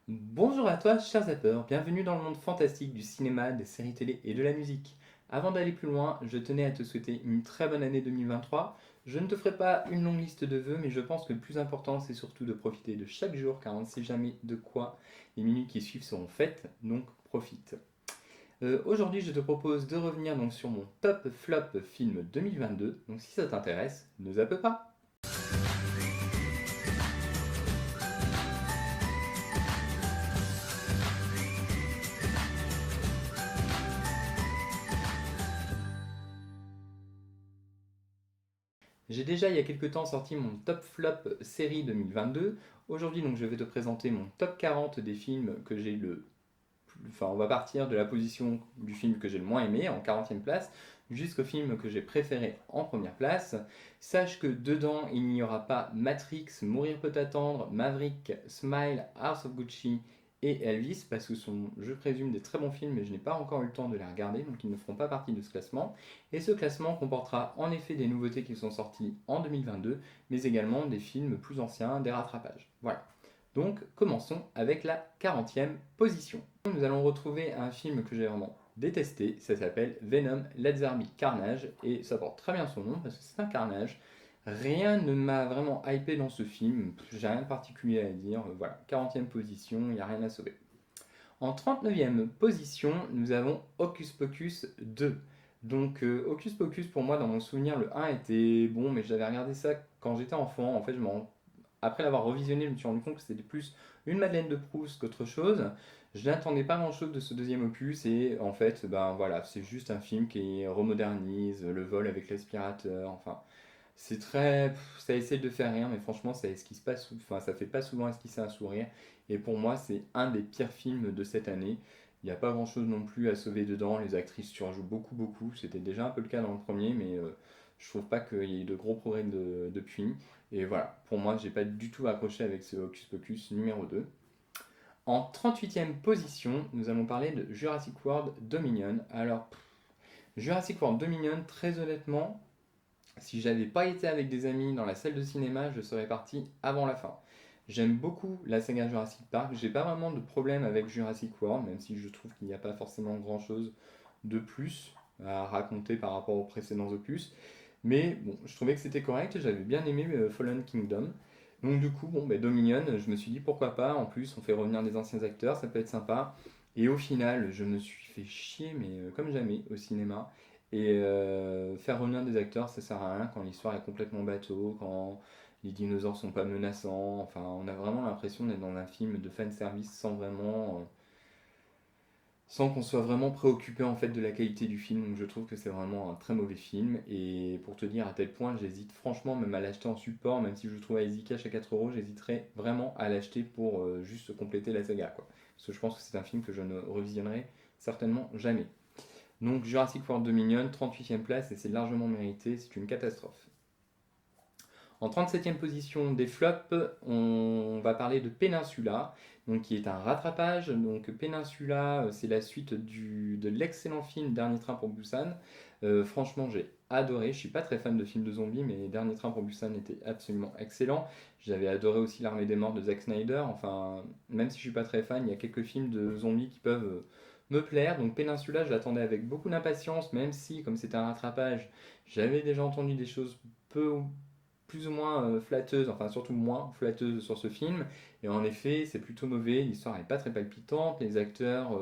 Bonjour à toi, chers zappeurs, bienvenue dans le monde fantastique du cinéma, des séries télé et de la musique. Avant d'aller plus loin, je tenais à te souhaiter une très bonne année 2023. Je ne te ferai pas une longue liste de vœux, mais je pense que le plus important, c'est surtout de profiter de chaque jour, car on ne sait jamais de quoi les minutes qui suivent seront faites, donc profite. Aujourd'hui, je te propose de revenir donc sur mon top flop film 2022, donc si ça t'intéresse, ne zappe pas. J'ai déjà il y a quelques temps sorti mon top flop série 2022. Aujourd'hui donc je vais te présenter mon top 40 des films que j'ai le... Enfin on va partir de la position du film que j'ai le moins aimé en 40e place jusqu'au film que j'ai préféré en première place. Sache que dedans il n'y aura pas Matrix, Mourir peut attendre, Maverick, Smile, House of Gucci et Elvis parce que sont, je présume, des très bons films mais je n'ai pas encore eu le temps de les regarder donc ils ne feront pas partie de ce classement. Et ce classement comportera en effet des nouveautés qui sont sorties en 2022 mais également des films plus anciens, des rattrapages. Voilà. Donc commençons avec la 40e position. Nous allons retrouver un film que j'ai vraiment détesté, ça s'appelle Venom Let There Be Carnage et ça porte très bien son nom parce que c'est un carnage. Rien ne m'a vraiment hypé dans ce film, j'ai rien de particulier à dire, voilà, 40e position, il n'y a rien à sauver. En 39e position, nous avons Hocus Pocus 2. Donc Hocus Pocus pour moi dans mon souvenir le 1 était bon mais j'avais regardé ça quand j'étais enfant. En fait après l'avoir revisionné je me suis rendu compte que c'était plus une Madeleine de Proust qu'autre chose. Je n'attendais pas grand chose de ce deuxième opus et en fait ben voilà c'est juste un film qui remodernise le vol avec l'aspirateur. Enfin c'est très. Ça essaie de faire rire, mais franchement, ça esquisse pas, enfin, ça fait pas souvent esquisser un sourire. Et pour moi, c'est un des pires films de cette année. Il n'y a pas grand-chose non plus à sauver dedans. Les actrices surjouent beaucoup, beaucoup. C'était déjà un peu le cas dans le premier, mais je trouve pas qu'il y ait eu de gros progrès depuis. Et voilà, pour moi, j'ai pas du tout accroché avec ce Hocus Pocus numéro 2. En 38e position, nous allons parler de Jurassic World Dominion. Alors, Jurassic World Dominion, très honnêtement, si j'avais pas été avec des amis dans la salle de cinéma, je serais parti avant la fin. J'aime beaucoup la saga Jurassic Park. J'ai pas vraiment de problème avec Jurassic World, même si je trouve qu'il n'y a pas forcément grand chose de plus à raconter par rapport aux précédents opus. Mais bon, je trouvais que c'était correct. J'avais bien aimé Fallen Kingdom. Donc du coup, bon, Dominion, je me suis dit pourquoi pas. En plus, on fait revenir des anciens acteurs, ça peut être sympa. Et au final, je me suis fait chier, mais comme jamais au cinéma. Et faire revenir des acteurs, ça sert à rien quand l'histoire est complètement bateau, quand les dinosaures sont pas menaçants. Enfin, on a vraiment l'impression d'être dans un film de fanservice sans qu'on soit vraiment préoccupé en fait de la qualité du film. Donc je trouve que c'est vraiment un très mauvais film. Et pour te dire à tel point, j'hésite franchement même à l'acheter en support, même si je le trouve à Easy Cash à 4 euros, j'hésiterais vraiment à l'acheter pour juste compléter la saga, quoi. Parce que je pense que c'est un film que je ne revisionnerai certainement jamais. Donc Jurassic World Dominion, 38e place, et c'est largement mérité, c'est une catastrophe. En 37e position des flops, on va parler de Peninsula, donc qui est un rattrapage. Donc Peninsula, c'est la suite de l'excellent film Dernier Train pour Busan. Franchement, j'ai adoré. Je suis pas très fan de films de zombies, mais Dernier Train pour Busan était absolument excellent. J'avais adoré aussi L'Armée des Morts de Zack Snyder. Enfin, même si je suis pas très fan, il y a quelques films de zombies qui peuvent me plaire. Donc Peninsula, je l'attendais avec beaucoup d'impatience, même si, comme c'était un rattrapage, j'avais déjà entendu des choses peu plus ou moins flatteuse, enfin surtout moins flatteuse sur ce film. Et en effet, c'est plutôt mauvais, l'histoire n'est pas très palpitante, les acteurs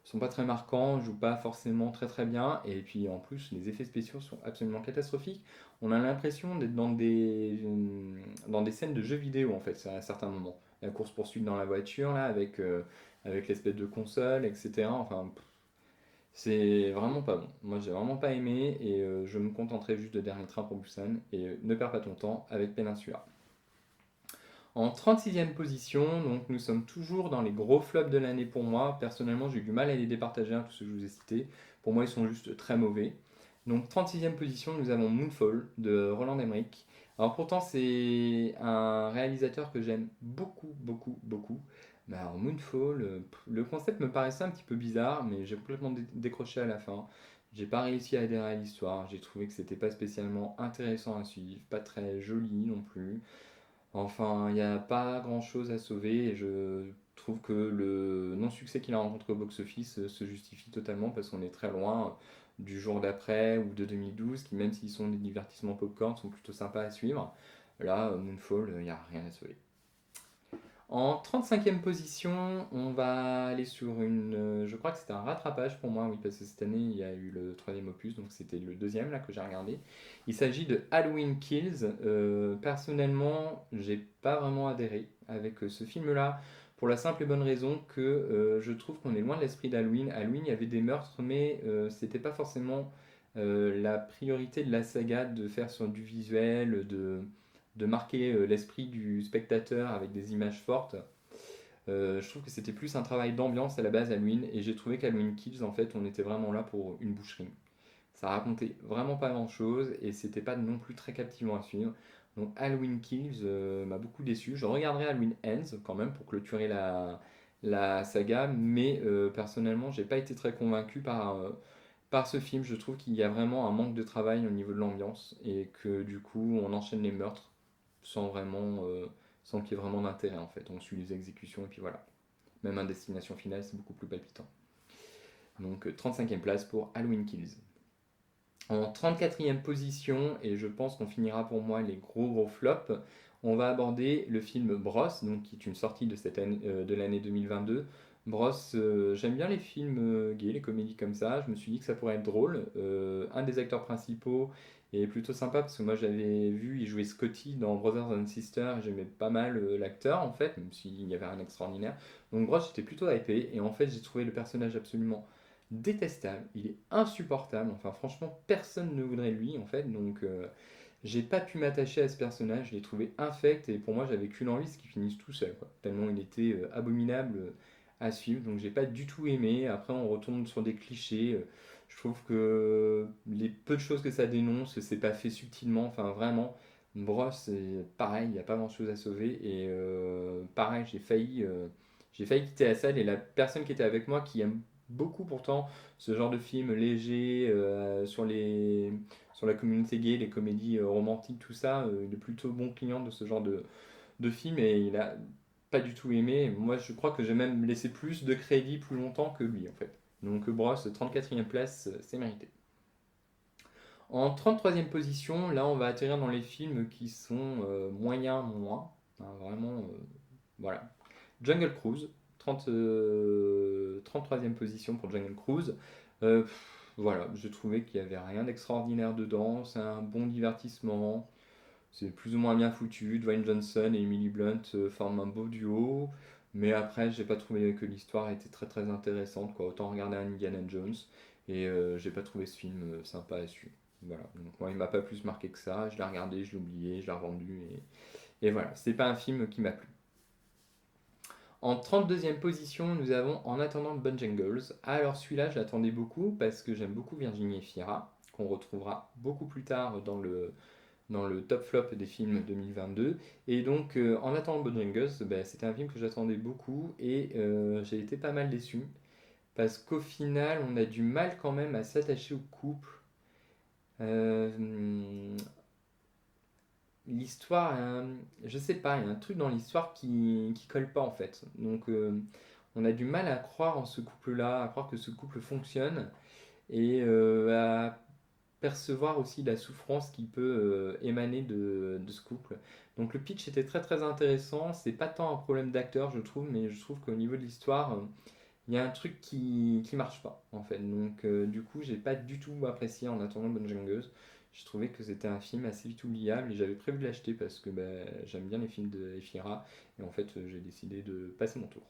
sont pas très marquants, jouent pas forcément très très bien, et puis en plus les effets spéciaux sont absolument catastrophiques. On a l'impression d'être dans des scènes de jeux vidéo en fait, à certains moments. La course-poursuite dans la voiture, là, avec l'espèce de console, etc. Enfin, c'est vraiment pas bon. Moi, j'ai vraiment pas aimé et je me contenterai juste de Dernier Train pour Busan et ne perds pas ton temps avec Peninsula. En 36e position, donc nous sommes toujours dans les gros flops de l'année pour moi. Personnellement, j'ai eu du mal à les départager, tous ceux que je vous ai cités. Pour moi, ils sont juste très mauvais. Donc 36e position, nous avons Moonfall de Roland Emmerich. Alors pourtant, c'est un réalisateur que j'aime beaucoup, beaucoup, beaucoup. Mais alors Moonfall, le concept me paraissait un petit peu bizarre, mais j'ai complètement décroché à la fin. J'ai pas réussi à adhérer à l'histoire. J'ai trouvé que c'était pas spécialement intéressant à suivre, pas très joli non plus. Enfin, il n'y a pas grand-chose à sauver et je trouve que le non-succès qu'il a rencontré au box-office se justifie totalement parce qu'on est très loin du jour d'après ou de 2012, qui même s'ils sont des divertissements popcorn, sont plutôt sympas à suivre. Là, Moonfall, il n'y a rien à sauver. En 35e position, on va aller sur une. Je crois que c'était un rattrapage pour moi, oui, parce que cette année il y a eu le troisième opus, donc c'était le deuxième là que j'ai regardé. Il s'agit de Halloween Kills. Personnellement, j'ai pas vraiment adhéré avec ce film-là, pour la simple et bonne raison que je trouve qu'on est loin de l'esprit d'Halloween. Halloween, il y avait des meurtres, mais c'était pas forcément la priorité de la saga de faire sur du visuel, de marquer l'esprit du spectateur avec des images fortes. Je trouve que c'était plus un travail d'ambiance à la base Halloween, et j'ai trouvé qu'Halloween Kills, en fait, on était vraiment là pour une boucherie. Ça racontait vraiment pas grand chose et c'était pas non plus très captivant à suivre. Donc Halloween Kills m'a beaucoup déçu. Je regarderai Halloween Ends quand même pour clôturer la saga, mais personnellement, j'ai pas été très convaincu par ce film. Je trouve qu'il y a vraiment un manque de travail au niveau de l'ambiance et que du coup, on enchaîne les meurtres sans vraiment, sans qu'il y ait vraiment d'intérêt en fait. On suit les exécutions et puis voilà. Même un destination finale, c'est beaucoup plus palpitant. Donc 35e place pour Halloween Kills. En 34e position, et je pense qu'on finira pour moi les gros flops, on va aborder le film Bros, donc qui est une sortie de, cette année, de l'année 2022. Bros, j'aime bien les films gays, les comédies comme ça, je me suis dit que ça pourrait être drôle. Un des acteurs principaux est plutôt sympa parce que moi j'avais vu, il jouait Scotty dans Brothers and Sisters, j'aimais pas mal l'acteur en fait, même s'il n'y avait rien d'extraordinaire. Donc Bros, j'étais plutôt hypé, et en fait j'ai trouvé le personnage absolument détestable, il est insupportable, enfin franchement personne ne voudrait de lui en fait, donc j'ai pas pu m'attacher à ce personnage, je l'ai trouvé infect et pour moi j'avais qu'une envie, c'est qu'il finisse tout seul, quoi. Tellement il était abominable à suivre, donc j'ai pas du tout aimé. Après on retourne sur des clichés, je trouve que les peu de choses que ça dénonce, c'est pas fait subtilement, enfin vraiment. Bros, c'est pareil, il n'y a pas grand chose à sauver et pareil, j'ai failli quitter la salle et la personne qui était avec moi qui aime beaucoup pourtant ce genre de film léger sur la communauté gay, les comédies romantiques, tout ça. Il est plutôt bon client de ce genre de film et il a pas du tout aimé. Moi, je crois que j'ai même laissé plus de crédit plus longtemps que lui en fait. Donc, Bros, 34e place, c'est mérité. En 33e position, là, on va atterrir dans les films qui sont moyens, moins. Hein, vraiment, voilà. Jungle Cruise, 33e position pour Jungle Cruise. Voilà, je trouvais qu'il n'y avait rien d'extraordinaire dedans. C'est un bon divertissement. C'est plus ou moins bien foutu. Dwayne Johnson et Emily Blunt forment un beau duo. Mais après, j'ai pas trouvé que l'histoire était très très intéressante, quoi. Autant regarder un Indiana Jones. Et j'ai pas trouvé ce film sympa à suivre. Voilà. Donc moi, il m'a pas plus marqué que ça. Je l'ai regardé, je l'ai oublié, je l'ai revendu. Et voilà. C'est pas un film qui m'a plu. En 32e position, nous avons En attendant Bojangles. Alors celui-là, je l'attendais beaucoup parce que j'aime beaucoup Virginie Efira, qu'on retrouvera beaucoup plus tard dans le top flop des films 2022. Et donc, En attendant Bojangles, ben, c'était un film que j'attendais beaucoup et j'ai été pas mal déçu parce qu'au final, on a du mal quand même à s'attacher au couple. Euh, L'histoire, je sais pas, il y a un truc dans l'histoire qui colle pas en fait. Donc on a du mal à croire en ce couple-là, à croire que ce couple fonctionne et à percevoir aussi la souffrance qui peut émaner de ce couple. Donc le pitch était très très intéressant, c'est pas tant un problème d'acteur je trouve, mais je trouve qu'au niveau de l'histoire, il y a un truc qui marche pas en fait. Donc du coup j'ai pas du tout apprécié En attendant Bojangles. Je trouvais que c'était un film assez vite oubliable et j'avais prévu de l'acheter parce que bah, j'aime bien les films de Efira et en fait j'ai décidé de passer mon tour.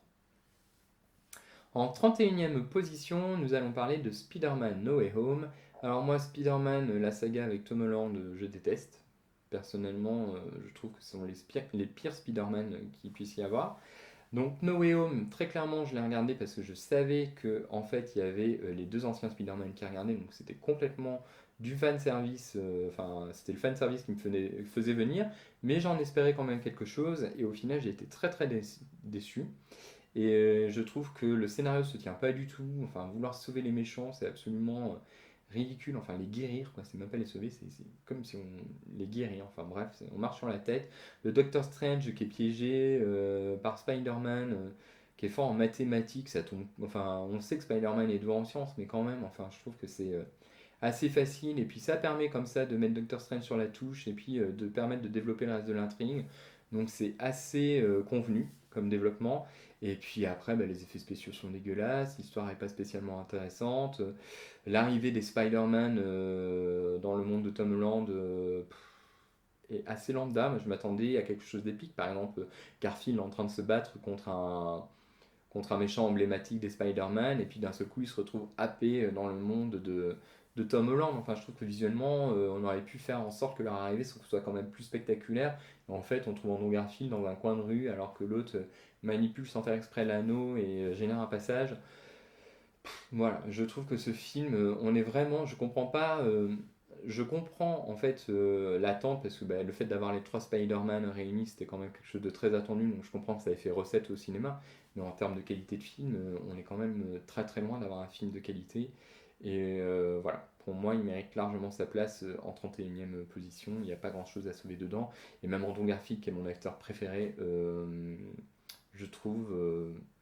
En 31e position, nous allons parler de Spider-Man No Way Home. Alors moi Spider-Man, la saga avec Tom Holland, je déteste. Personnellement, je trouve que ce sont les pires Spider-Man qu'il puisse y avoir. Donc No Way Home, très clairement, je l'ai regardé parce que je savais que en fait il y avait les deux anciens Spider-Man qui regardaient, donc c'était complètement du fan service. Enfin c'était le fan service qui me faisait venir, mais j'en espérais quand même quelque chose et au final j'ai été très très déçu. Et je trouve que le scénario se tient pas du tout. Enfin vouloir sauver les méchants, c'est absolument ridicule. Enfin les guérir, quoi, c'est même pas les sauver, c'est comme si on les guérit. Enfin bref, on marche sur la tête. Le Doctor Strange qui est piégé par Spider-Man, qui est fort en mathématiques, ça tombe, enfin, on sait que Spider-Man est doué en sciences, mais quand même, enfin, je trouve que c'est assez facile, et puis ça permet comme ça de mettre Doctor Strange sur la touche, et puis de permettre de développer le reste de l'intrigue. Donc c'est assez convenu comme développement. Et puis après, bah, les effets spéciaux sont dégueulasses, l'histoire n'est pas spécialement intéressante. L'arrivée des Spider-Man dans le monde de Tom Holland est assez lambda. Moi, je m'attendais à quelque chose d'épique. Par exemple, Garfield en train de se battre contre un méchant emblématique des Spider-Man, et puis d'un seul coup, il se retrouve happé dans le monde de Tom Holland. Enfin, je trouve que visuellement, on aurait pu faire en sorte que leur arrivée soit quand même plus spectaculaire. En fait, on trouve Andrew Garfield dans un coin de rue, alors que l'autre manipule sans faire exprès l'anneau et génère un passage. Voilà, je trouve que ce film, on est vraiment, je comprends pas, je comprends en fait l'attente parce que bah, le fait d'avoir les trois Spider-Man réunis, c'était quand même quelque chose de très attendu, donc je comprends que ça ait fait recette au cinéma, mais en termes de qualité de film, on est quand même très très loin d'avoir un film de qualité. Et voilà, pour moi, il mérite largement sa place en 31e position. Il n'y a pas grand chose à sauver dedans. Et même Andrew Garfield, qui est mon acteur préféré, je trouve,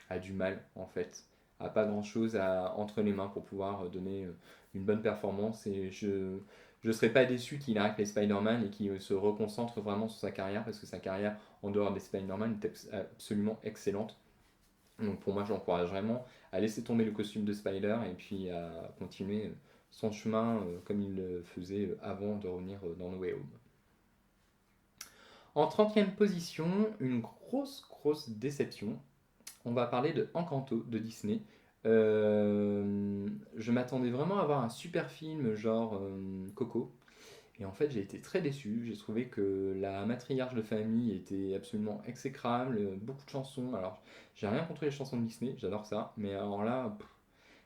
a du mal en fait. A pas grand chose entre les mains pour pouvoir donner une bonne performance. Et je ne serais pas déçu qu'il arrête les Spider-Man et qu'il se reconcentre vraiment sur sa carrière parce que sa carrière en dehors des Spider-Man est absolument excellente. Donc pour moi, je l'encourage vraiment à laisser tomber le costume de Spider et puis à continuer son chemin comme il le faisait avant de revenir dans No Way Home. En 30e position, une grosse déception. On va parler de Encanto de Disney. Je m'attendais vraiment à avoir un super film genre Coco. Et en fait, j'ai été très déçu. J'ai trouvé que la matriarche de famille était absolument exécrable, beaucoup de chansons. Alors, j'ai rien contre les chansons de Disney, j'adore ça. Mais alors là,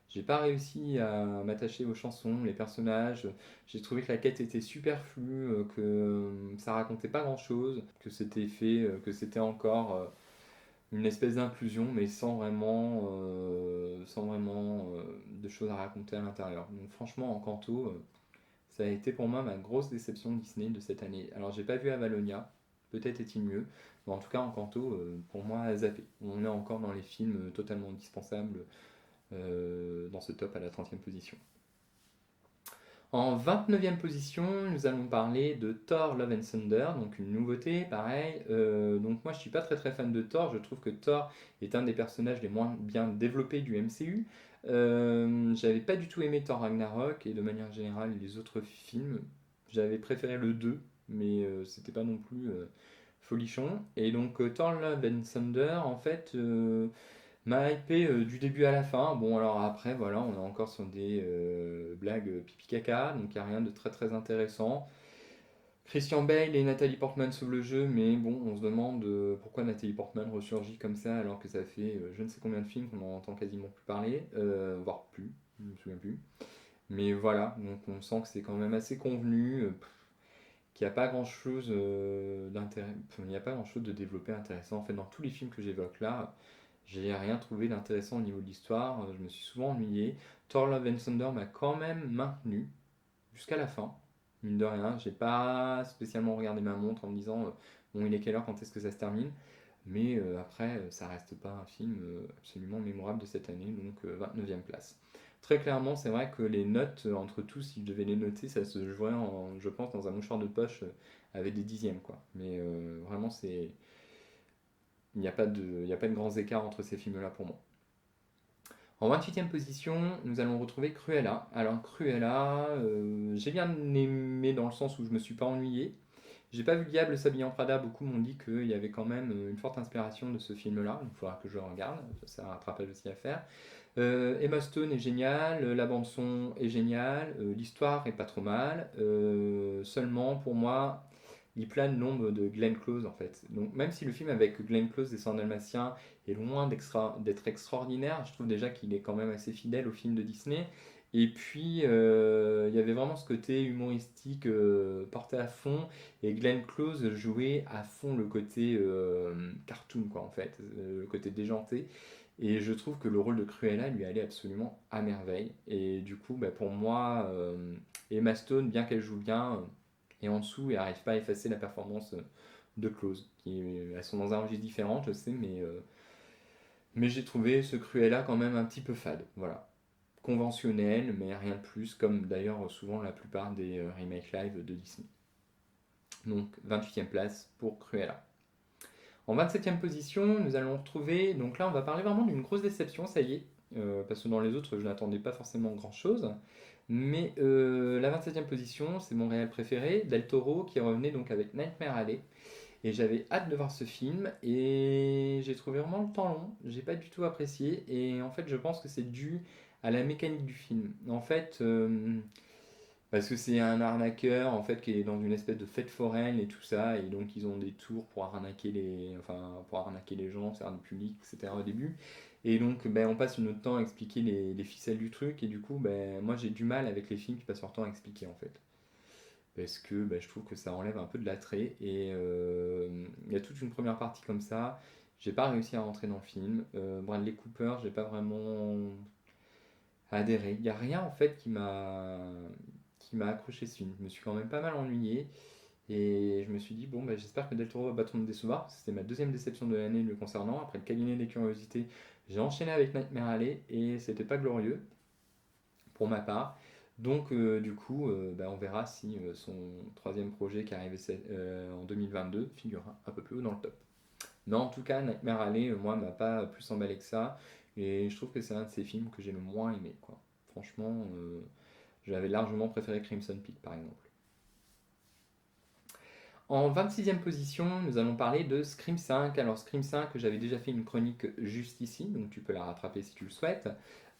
j'ai pas réussi à m'attacher aux chansons, les personnages. J'ai trouvé que la quête était superflue, que ça racontait pas grand-chose, que c'était fait, que c'était encore une espèce d'inclusion, mais sans vraiment de choses à raconter à l'intérieur. Donc franchement, Encanto, ça a été pour moi ma grosse déception Disney de cette année. Alors j'ai pas vu Avalonia, peut-être est-il mieux, mais en tout cas Encanto, pour moi, a zappé. On est encore dans les films totalement indispensables dans ce top à la 30e position. En 29e position, nous allons parler de Thor Love and Thunder, donc une nouveauté, pareil. Donc moi je suis pas très fan de Thor, je trouve que Thor est un des personnages les moins bien développés du MCU. J'avais pas du tout aimé Thor Ragnarok et de manière générale les autres films. J'avais préféré le 2, mais c'était pas non plus folichon. Et donc Thor Love and Thunder, en fait, m'a hypé du début à la fin. Bon, alors après, voilà, on est encore sur des blagues pipi caca, donc il n'y a rien de très intéressant. Christian Bale et Nathalie Portman sauvent le jeu, mais bon, on se demande pourquoi Nathalie Portman ressurgit comme ça alors que ça fait je ne sais combien de films qu'on n'en entend quasiment plus parler, voire plus, je ne me souviens plus. Mais voilà, donc on sent que c'est quand même assez convenu, qu'il n'y a pas grand chose d'intérêt, il n'y a pas grand chose de développé intéressant. En fait, dans tous les films que j'évoque là, j'ai rien trouvé d'intéressant au niveau de l'histoire, je me suis souvent ennuyé. Thor Love and Thunder m'a quand même maintenu jusqu'à la fin, mine de rien. J'ai pas spécialement regardé ma montre en me disant bon, il est quelle heure, quand est-ce que ça se termine. Mais après, ça reste pas un film absolument mémorable de cette année, donc 29e place. Très clairement, c'est vrai que les notes entre tous, si je devais les noter, ça se jouerait, je pense, dans un mouchoir de poche avec des dixièmes, quoi. Mais vraiment, il n'y a pas de grands écarts entre ces films-là pour moi. En 28e position, nous allons retrouver Cruella. Alors Cruella, j'ai bien aimé dans le sens où je me suis pas ennuyé. J'ai pas vu le Diable s'habiller en Prada, beaucoup m'ont dit qu'il y avait quand même une forte inspiration de ce film-là, il faudra que je le regarde, c'est un rattrapage aussi à faire. Emma Stone est géniale, la bande son est géniale, l'histoire est pas trop mal, seulement pour moi, il plane l'ombre de Glenn Close en fait. Donc même si le film avec Glenn Close et son dalmatien est loin d'être extraordinaire, je trouve déjà qu'il est quand même assez fidèle au film de Disney. Et puis il y avait vraiment ce côté humoristique porté à fond, et Glenn Close jouait à fond le côté cartoon quoi en fait, le côté déjanté. Et je trouve que le rôle de Cruella lui allait absolument à merveille. Et du coup, bah, pour moi, Emma Stone, bien qu'elle joue bien, est en dessous et n'arrive pas à effacer la performance de Close. Elles sont dans un registre différent, je sais, mais Mais j'ai trouvé ce Cruella quand même un petit peu fade, voilà. Conventionnel, mais rien de plus, comme d'ailleurs souvent la plupart des remakes live de Disney. Donc 28e place pour Cruella. En 27e position, nous allons retrouver, donc là on va parler vraiment d'une grosse déception, ça y est, parce que dans les autres je n'attendais pas forcément grand chose. Mais la 27e position, c'est mon réel préféré, Del Toro, qui revenait donc avec Nightmare Alley. Et j'avais hâte de voir ce film, et j'ai trouvé vraiment le temps long, j'ai pas du tout apprécié, et en fait je pense que c'est dû à la mécanique du film. En fait, parce que c'est un arnaqueur en fait qui est dans une espèce de fête foraine et tout ça, et donc ils ont des tours pour arnaquer pour arnaquer les gens, faire du public, etc. au début. Et donc ben, on passe notre temps à expliquer les ficelles du truc, et du coup ben, moi j'ai du mal avec les films qui passent leur temps à expliquer en fait. Parce que ben, je trouve que ça enlève un peu de l'attrait, et il y a toute une première partie comme ça. J'ai pas réussi à rentrer dans le film. Bradley Cooper, j'ai pas vraiment adhéré. Il n'y a rien en fait qui m'a accroché ce film. Je me suis quand même pas mal ennuyé, et je me suis dit bon bah, j'espère que Del Toro va pas trop me décevoir. C'était ma deuxième déception de l'année le concernant. Après le cabinet des curiosités, j'ai enchaîné avec Nightmare Alley et c'était pas glorieux pour ma part. Donc du coup bah, on verra si son troisième projet qui est arrivé en 2022 figurera un peu plus haut dans le top. Mais en tout cas Nightmare Alley moi m'a pas plus emballé que ça, et je trouve que c'est un de ces films que j'ai le moins aimé quoi. Franchement, j'avais largement préféré Crimson Peak par exemple. En 26e position, nous allons parler de Scream 5. Alors Scream 5, j'avais déjà fait une chronique juste ici, donc tu peux la rattraper si tu le souhaites.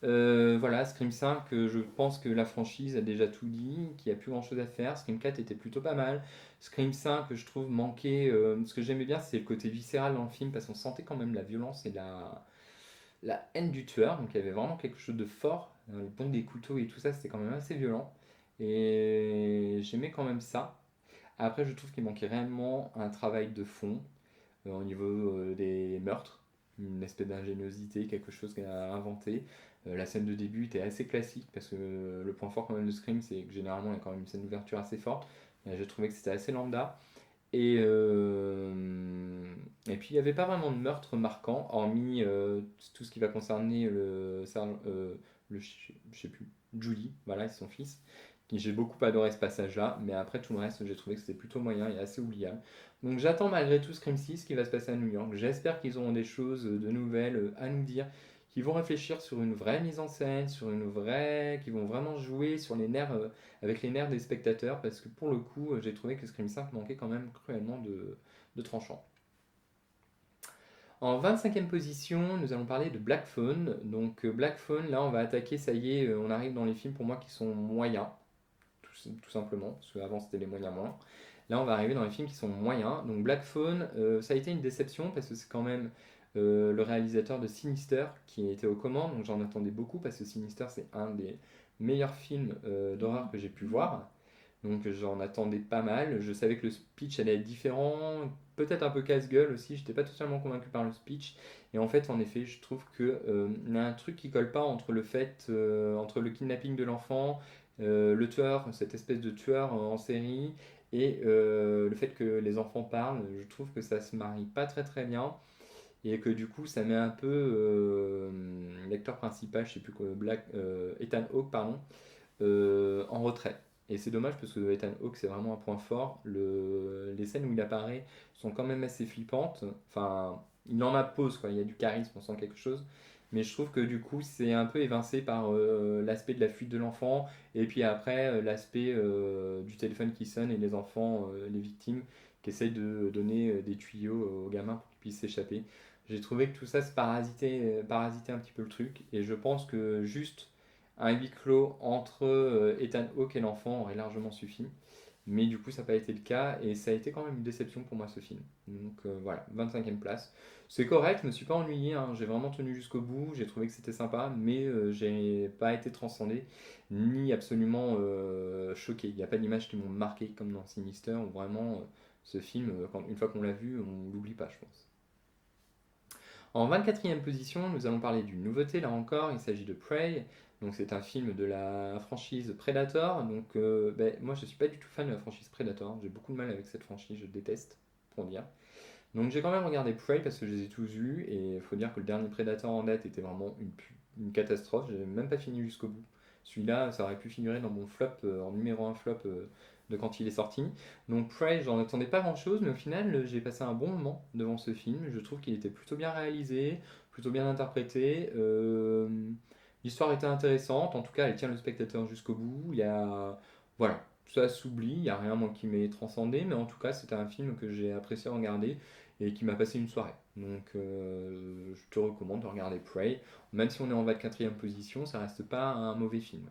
Voilà, Scream 5, je pense que la franchise a déjà tout dit, qu'il n'y a plus grand chose à faire. Scream 4 était plutôt pas mal. Scream 5, je trouve, manquait. Ce que j'aimais bien, c'est le côté viscéral dans le film, parce qu'on sentait quand même la violence et la haine du tueur. Donc il y avait vraiment quelque chose de fort. Le bond des couteaux et tout ça, c'était quand même assez violent. Et j'aimais quand même ça. Après, je trouve qu'il manquait réellement un travail de fond au niveau des meurtres, une espèce d'ingéniosité, quelque chose qu'elle a inventé. La scène de début était assez classique parce que le point fort quand même de Scream, c'est que généralement il y a quand même une scène d'ouverture assez forte. J'ai trouvé que c'était assez lambda. Et puis il n'y avait pas vraiment de meurtre marquant, hormis tout ce qui va concerner je sais plus, Julie, voilà, et son fils. J'ai beaucoup adoré ce passage-là, mais après tout le reste, j'ai trouvé que c'était plutôt moyen et assez oubliable. Donc j'attends malgré tout Scream 6 qui va se passer à New York. J'espère qu'ils auront des choses de nouvelles à nous dire, qu'ils vont réfléchir sur une vraie mise en scène, qui vont vraiment jouer sur les nerfs, avec les nerfs des spectateurs, parce que pour le coup, j'ai trouvé que Scream 5 manquait quand même cruellement de tranchant. En 25e position, nous allons parler de Black Phone. Donc Black Phone, là on va attaquer, ça y est, on arrive dans les films pour moi qui sont moyens, tout simplement, parce qu'avant c'était les moyens moins. Là on va arriver dans les films qui sont moyens. Donc Black Phone, ça a été une déception parce que c'est quand même le réalisateur de Sinister qui était aux commandes, donc j'en attendais beaucoup parce que Sinister c'est un des meilleurs films d'horreur que j'ai pu voir. Donc j'en attendais pas mal. Je savais que le speech allait être différent, peut-être un peu casse-gueule aussi. J'étais pas totalement convaincu par le speech. Et en fait, en effet, je trouve que il y a un truc qui colle pas entre entre le kidnapping de l'enfant, le tueur, cette espèce de tueur en série, et le fait que les enfants parlent. Je trouve que ça se marie pas très très bien. Et que du coup, ça met un peu l'acteur principal, je sais plus quoi, Ethan Hawke, pardon, en retrait. Et c'est dommage parce que Ethan Hawke c'est vraiment un point fort. Les scènes où il apparaît sont quand même assez flippantes. Enfin, il en impose quoi. Il y a du charisme, on sent quelque chose. Mais je trouve que du coup c'est un peu évincé par l'aspect de la fuite de l'enfant et puis après l'aspect du téléphone qui sonne et les enfants, les victimes qui essayent de donner des tuyaux aux gamins pour qu'ils puissent s'échapper. J'ai trouvé que tout ça se parasitait un petit peu le truc, et je pense que juste un huis clos entre Ethan Hawke et l'enfant aurait largement suffi. Mais du coup, ça n'a pas été le cas, et ça a été quand même une déception pour moi ce film. Donc voilà, 25e place. C'est correct, je me suis pas ennuyé, hein, j'ai vraiment tenu jusqu'au bout, j'ai trouvé que c'était sympa, mais j'ai pas été transcendé, ni absolument choqué. Il n'y a pas d'images qui m'ont marqué comme dans Sinister, où vraiment ce film, une fois qu'on l'a vu, on l'oublie pas, je pense. En 24e position, nous allons parler d'une nouveauté là encore, il s'agit de Prey. Donc c'est un film de la franchise Predator. Donc ben, moi je suis pas du tout fan de la franchise Predator, j'ai beaucoup de mal avec cette franchise, je déteste pour dire. Donc j'ai quand même regardé Prey parce que je les ai tous vus et il faut dire que le dernier Predator en date était vraiment une catastrophe. J'ai même pas fini jusqu'au bout. Celui-là, ça aurait pu figurer dans mon flop, en numéro un flop de quand il est sorti. Donc Prey, j'en attendais pas grand-chose, mais au final, j'ai passé un bon moment devant ce film. Je trouve qu'il était plutôt bien réalisé, plutôt bien interprété. L'histoire était intéressante, en tout cas, elle tient le spectateur jusqu'au bout. Il y a, voilà, ça s'oublie, il n'y a rien moi qui m'ait transcendé, mais en tout cas, c'était un film que j'ai apprécié regarder et qui m'a passé une soirée. Donc je te recommande de regarder Prey. Même si on est en 24e position, ça reste pas un mauvais film.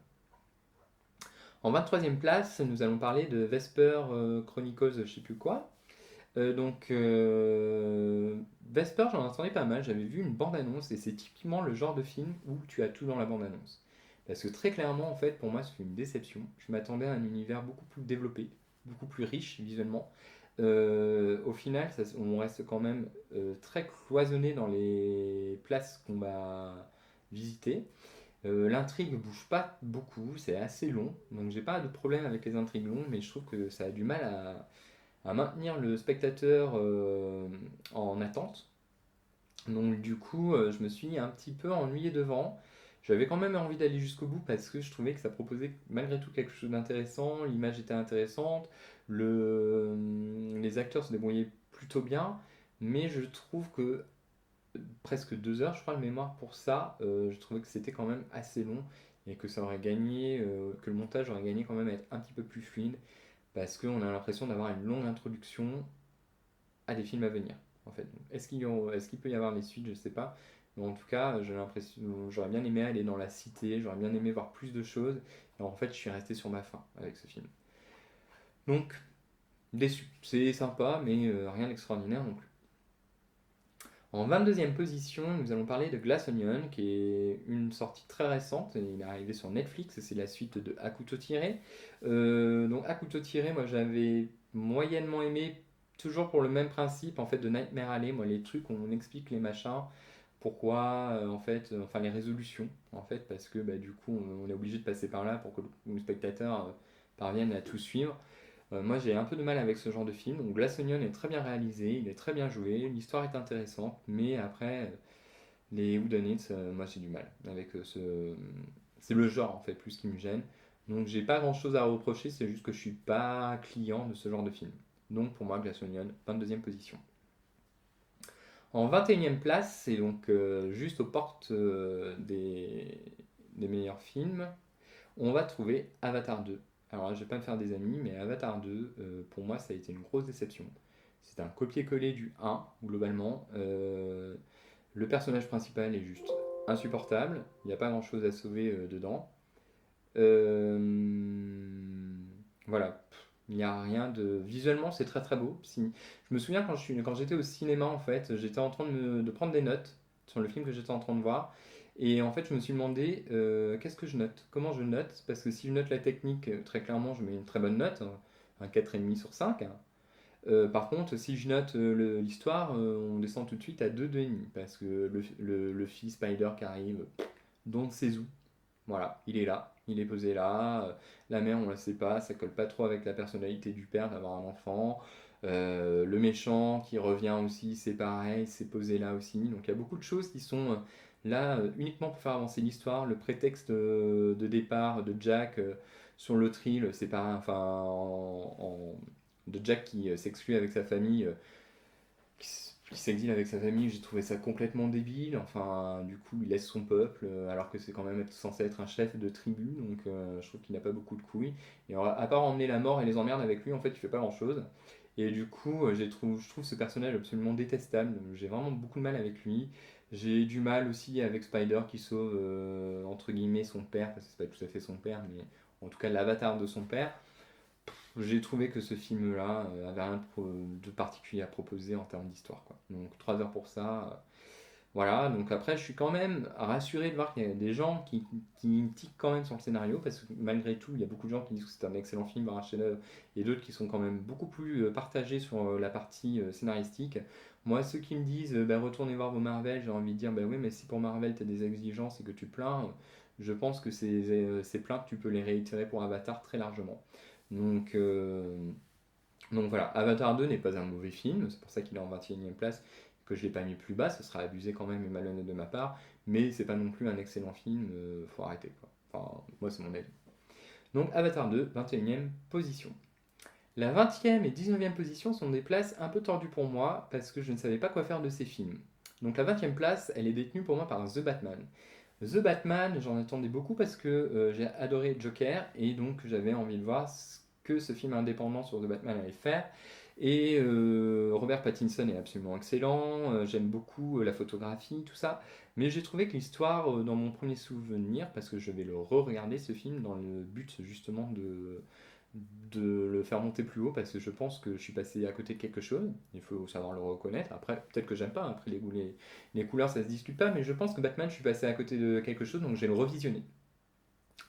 En 23e place, nous allons parler de Vesper Chronicles, je sais plus quoi. Vesper, j'en entendais pas mal, j'avais vu une bande-annonce et c'est typiquement le genre de film où tu as tout dans la bande-annonce. Parce que très clairement, en fait, pour moi, c'est une déception. Je m'attendais à un univers beaucoup plus développé, beaucoup plus riche visuellement. Au final, on reste quand même très cloisonné dans les places qu'on va visiter. L'intrigue bouge pas beaucoup, c'est assez long, donc j'ai pas de problème avec les intrigues longues, mais je trouve que ça a du mal à maintenir le spectateur en attente. Donc du coup, je me suis un petit peu ennuyé devant. J'avais quand même envie d'aller jusqu'au bout parce que je trouvais que ça proposait malgré tout quelque chose d'intéressant, l'image était intéressante, les acteurs se débrouillaient plutôt bien, mais je trouve que presque 2 heures, je crois, de mémoire pour ça, je trouvais que c'était quand même assez long et que ça aurait gagné, que le montage aurait gagné quand même à être un petit peu plus fluide parce qu'on a l'impression d'avoir une longue introduction à des films à venir. En fait, est-ce qu'il peut y avoir des suites, je sais pas. Mais en tout cas, j'ai l'impression, j'aurais bien aimé aller dans la cité, j'aurais bien aimé voir plus de choses. Et en fait, je suis resté sur ma faim avec ce film. Donc, déçu. C'est sympa, mais rien d'extraordinaire non plus. En 22e position, nous allons parler de Glass Onion, qui est une sortie très récente. Il est arrivé sur Netflix, c'est la suite de À couteau tiré. Donc À couteau tiré, moi j'avais moyennement aimé, toujours pour le même principe en fait de Nightmare Alley. Moi les trucs où on explique les machins, pourquoi en fait, enfin les résolutions en fait, parce que bah, du coup on est obligé de passer par là pour que le spectateur parvienne à tout suivre. Moi j'ai un peu de mal avec ce genre de film. Donc Glass Onion est très bien réalisé, il est très bien joué, l'histoire est intéressante, mais après les whodunits, moi j'ai du mal avec ce. C'est le genre en fait plus qui me gêne. Donc j'ai pas grand chose à reprocher, c'est juste que je suis pas client de ce genre de film. Donc pour moi Glass Onion, 22e position. En 21e place, c'est donc juste aux portes des meilleurs films, on va trouver Avatar 2. Alors là, je vais pas me faire des amis, mais Avatar 2, pour moi, ça a été une grosse déception. C'est un copier-coller du 1, globalement. Le personnage principal est juste insupportable. Il n'y a pas grand-chose à sauver dedans. Euh, voilà. Il n'y a rien de. Visuellement, c'est très très beau. Je me souviens quand j'étais au cinéma, en fait, j'étais en train de prendre des notes sur le film que j'étais en train de voir. Et en fait, je me suis demandé qu'est-ce que je note? Comment je note? Parce que si je note la technique, très clairement, je mets une très bonne note, un 4,5 sur 5. Par contre, si je note l'histoire, on descend tout de suite à 2, 2,5. Parce que le fils Spider qui arrive, don't sait où. Voilà, il est là, il est posé là. La mère, on ne la sait pas, ça colle pas trop avec la personnalité du père d'avoir un enfant. Le méchant qui revient aussi, c'est pareil, c'est posé là aussi. Donc il y a beaucoup de choses qui sont là uniquement pour faire avancer l'histoire. Le prétexte de départ de Jack sur l'autre île, c'est pas, enfin, de Jack qui s'exclut avec sa famille, qui s'exile avec sa famille, j'ai trouvé ça complètement débile. Enfin, du coup, il laisse son peuple, alors que c'est quand même censé être un chef de tribu, donc je trouve qu'il n'a pas beaucoup de couilles. Et à part emmener la mort et les emmerdes avec lui, en fait, il fait pas grand-chose. Et du coup, je trouve ce personnage absolument détestable. J'ai vraiment beaucoup de mal avec lui. J'ai du mal aussi avec Spider qui sauve, entre guillemets, son père, parce que c'est pas tout à fait son père, mais en tout cas l'avatar de son père. J'ai trouvé que ce film-là avait rien de particulier à proposer en termes d'histoire, quoi. Donc 3 heures pour ça. Voilà, donc après je suis quand même rassuré de voir qu'il y a des gens qui tiquent quand même sur le scénario, parce que malgré tout, il y a beaucoup de gens qui disent que c'est un excellent film, voire un chef-d'œuvre, et d'autres qui sont quand même beaucoup plus partagés sur la partie scénaristique. Moi, ceux qui me disent bah, retournez voir vos Marvel, j'ai envie de dire bah oui, mais si pour Marvel tu as des exigences et que tu plains, je pense que ces plaintes, tu peux les réitérer pour Avatar très largement. Donc Donc voilà, Avatar 2 n'est pas un mauvais film, c'est pour ça qu'il est en 21e place, que je ne l'ai pas mis plus bas, ce sera abusé quand même et malhonnête de ma part, mais c'est pas non plus un excellent film, faut arrêter quoi. Enfin, moi c'est mon avis. Donc Avatar 2, 21e position. La 20e et 19e position sont des places un peu tordues pour moi parce que je ne savais pas quoi faire de ces films. Donc la 20e place, elle est détenue pour moi par The Batman. The Batman, j'en attendais beaucoup parce que j'ai adoré Joker et donc j'avais envie de voir ce que ce film indépendant sur The Batman allait faire. Et Robert Pattinson est absolument excellent, j'aime beaucoup la photographie, tout ça. Mais j'ai trouvé que l'histoire, dans mon premier souvenir, parce que je vais le re-regarder ce film dans le but justement de le faire monter plus haut parce que je pense que je suis passé à côté de quelque chose. Il faut savoir le reconnaître. Après, peut-être que j'aime pas. Après, les goûts, les couleurs, ça se discute pas. Mais je pense que Batman, je suis passé à côté de quelque chose. Donc, je vais le revisionner.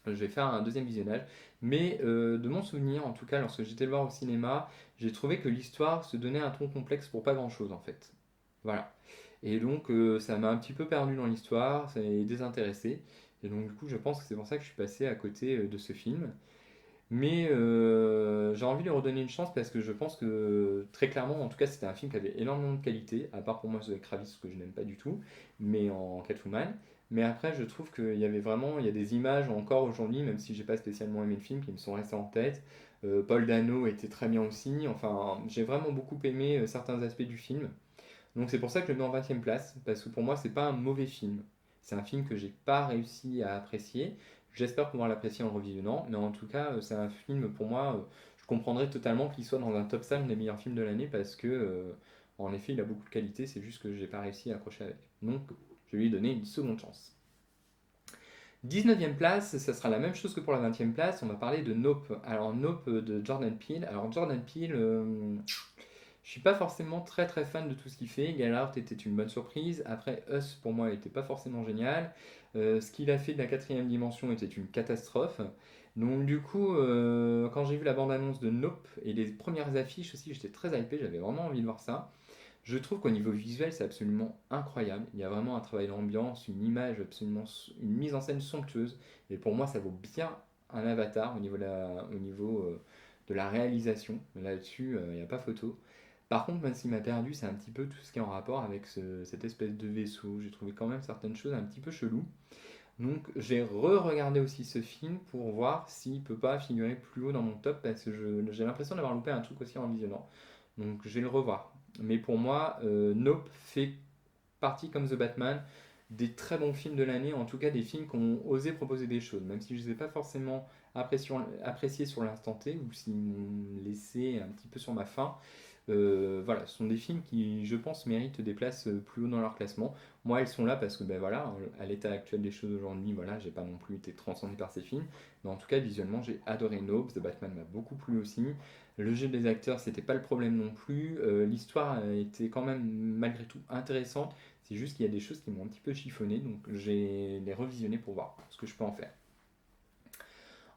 Je vais faire un deuxième visionnage. Mais de mon souvenir, en tout cas, lorsque j'étais le voir au cinéma, j'ai trouvé que l'histoire se donnait un ton complexe pour pas grand-chose, en fait. Voilà. Et donc, ça m'a un petit peu perdu dans l'histoire. Ça m'a désintéressé. Et donc, du coup, je pense que c'est pour ça que je suis passé à côté de ce film. Mais j'ai envie de lui redonner une chance parce que je pense que très clairement, en tout cas, c'était un film qui avait énormément de qualité, à part pour moi Zoé Kravitz que je n'aime pas du tout, mais en Catwoman. Mais après, je trouve qu'il y avait vraiment, il y a des images encore aujourd'hui, même si j'ai pas spécialement aimé le film, qui me sont restées en tête. Paul Dano était très bien aussi. Enfin, j'ai vraiment beaucoup aimé certains aspects du film. Donc c'est pour ça que je le mets en 20e place, parce que pour moi, c'est pas un mauvais film. C'est un film que j'ai pas réussi à apprécier. J'espère pouvoir l'apprécier en le revisionnant, mais en tout cas, c'est un film pour moi, je comprendrais totalement qu'il soit dans un top 5 des meilleurs films de l'année parce que, en effet, il a beaucoup de qualité, c'est juste que j'ai pas réussi à accrocher avec. Donc, je vais lui donner une seconde chance. 19e place, ça sera la même chose que pour la 20e place, on va parler de Nope. Alors, Nope de Jordan Peele. Alors, Jordan Peele, je suis pas forcément très très fan de tout ce qu'il fait. Get Out était une bonne surprise. Après, Us, pour moi, n'était pas forcément génial. Ce qu'il a fait de la quatrième dimension était une catastrophe. Donc du coup, quand j'ai vu la bande-annonce de Nope et les premières affiches aussi, j'étais très hypé, j'avais vraiment envie de voir ça. Je trouve qu'au niveau visuel, c'est absolument incroyable. Il y a vraiment un travail d'ambiance, une image absolument, une mise en scène somptueuse. Et pour moi, ça vaut bien un Avatar au niveau de la réalisation. Là-dessus, il n'y a pas photo. Par contre, même s'il m'a perdu, c'est un petit peu tout ce qui est en rapport avec cette espèce de vaisseau. J'ai trouvé quand même certaines choses un petit peu cheloues. Donc j'ai re-regardé aussi ce film pour voir s'il peut pas figurer plus haut dans mon top parce que j'ai l'impression d'avoir loupé un truc aussi en visionnant. Donc je vais le revoir. Mais pour moi, Nope fait partie comme The Batman des très bons films de l'année, en tout cas des films qui ont osé proposer des choses, même si je ne les ai pas forcément appréciés sur l'instant T ou s'ils m'ont laissé un petit peu sur ma faim. Voilà, ce sont des films qui, je pense, méritent des places plus haut dans leur classement. Moi, elles sont là parce que, ben voilà, à l'état actuel des choses aujourd'hui, voilà, j'ai pas non plus été transcendé par ces films. Mais en tout cas, visuellement, j'ai adoré Nope. The Batman m'a beaucoup plu aussi. Le jeu des acteurs, c'était pas le problème non plus. L'histoire a été quand même, malgré tout, intéressante. C'est juste qu'il y a des choses qui m'ont un petit peu chiffonné, donc j'ai les revisionné pour voir ce que je peux en faire.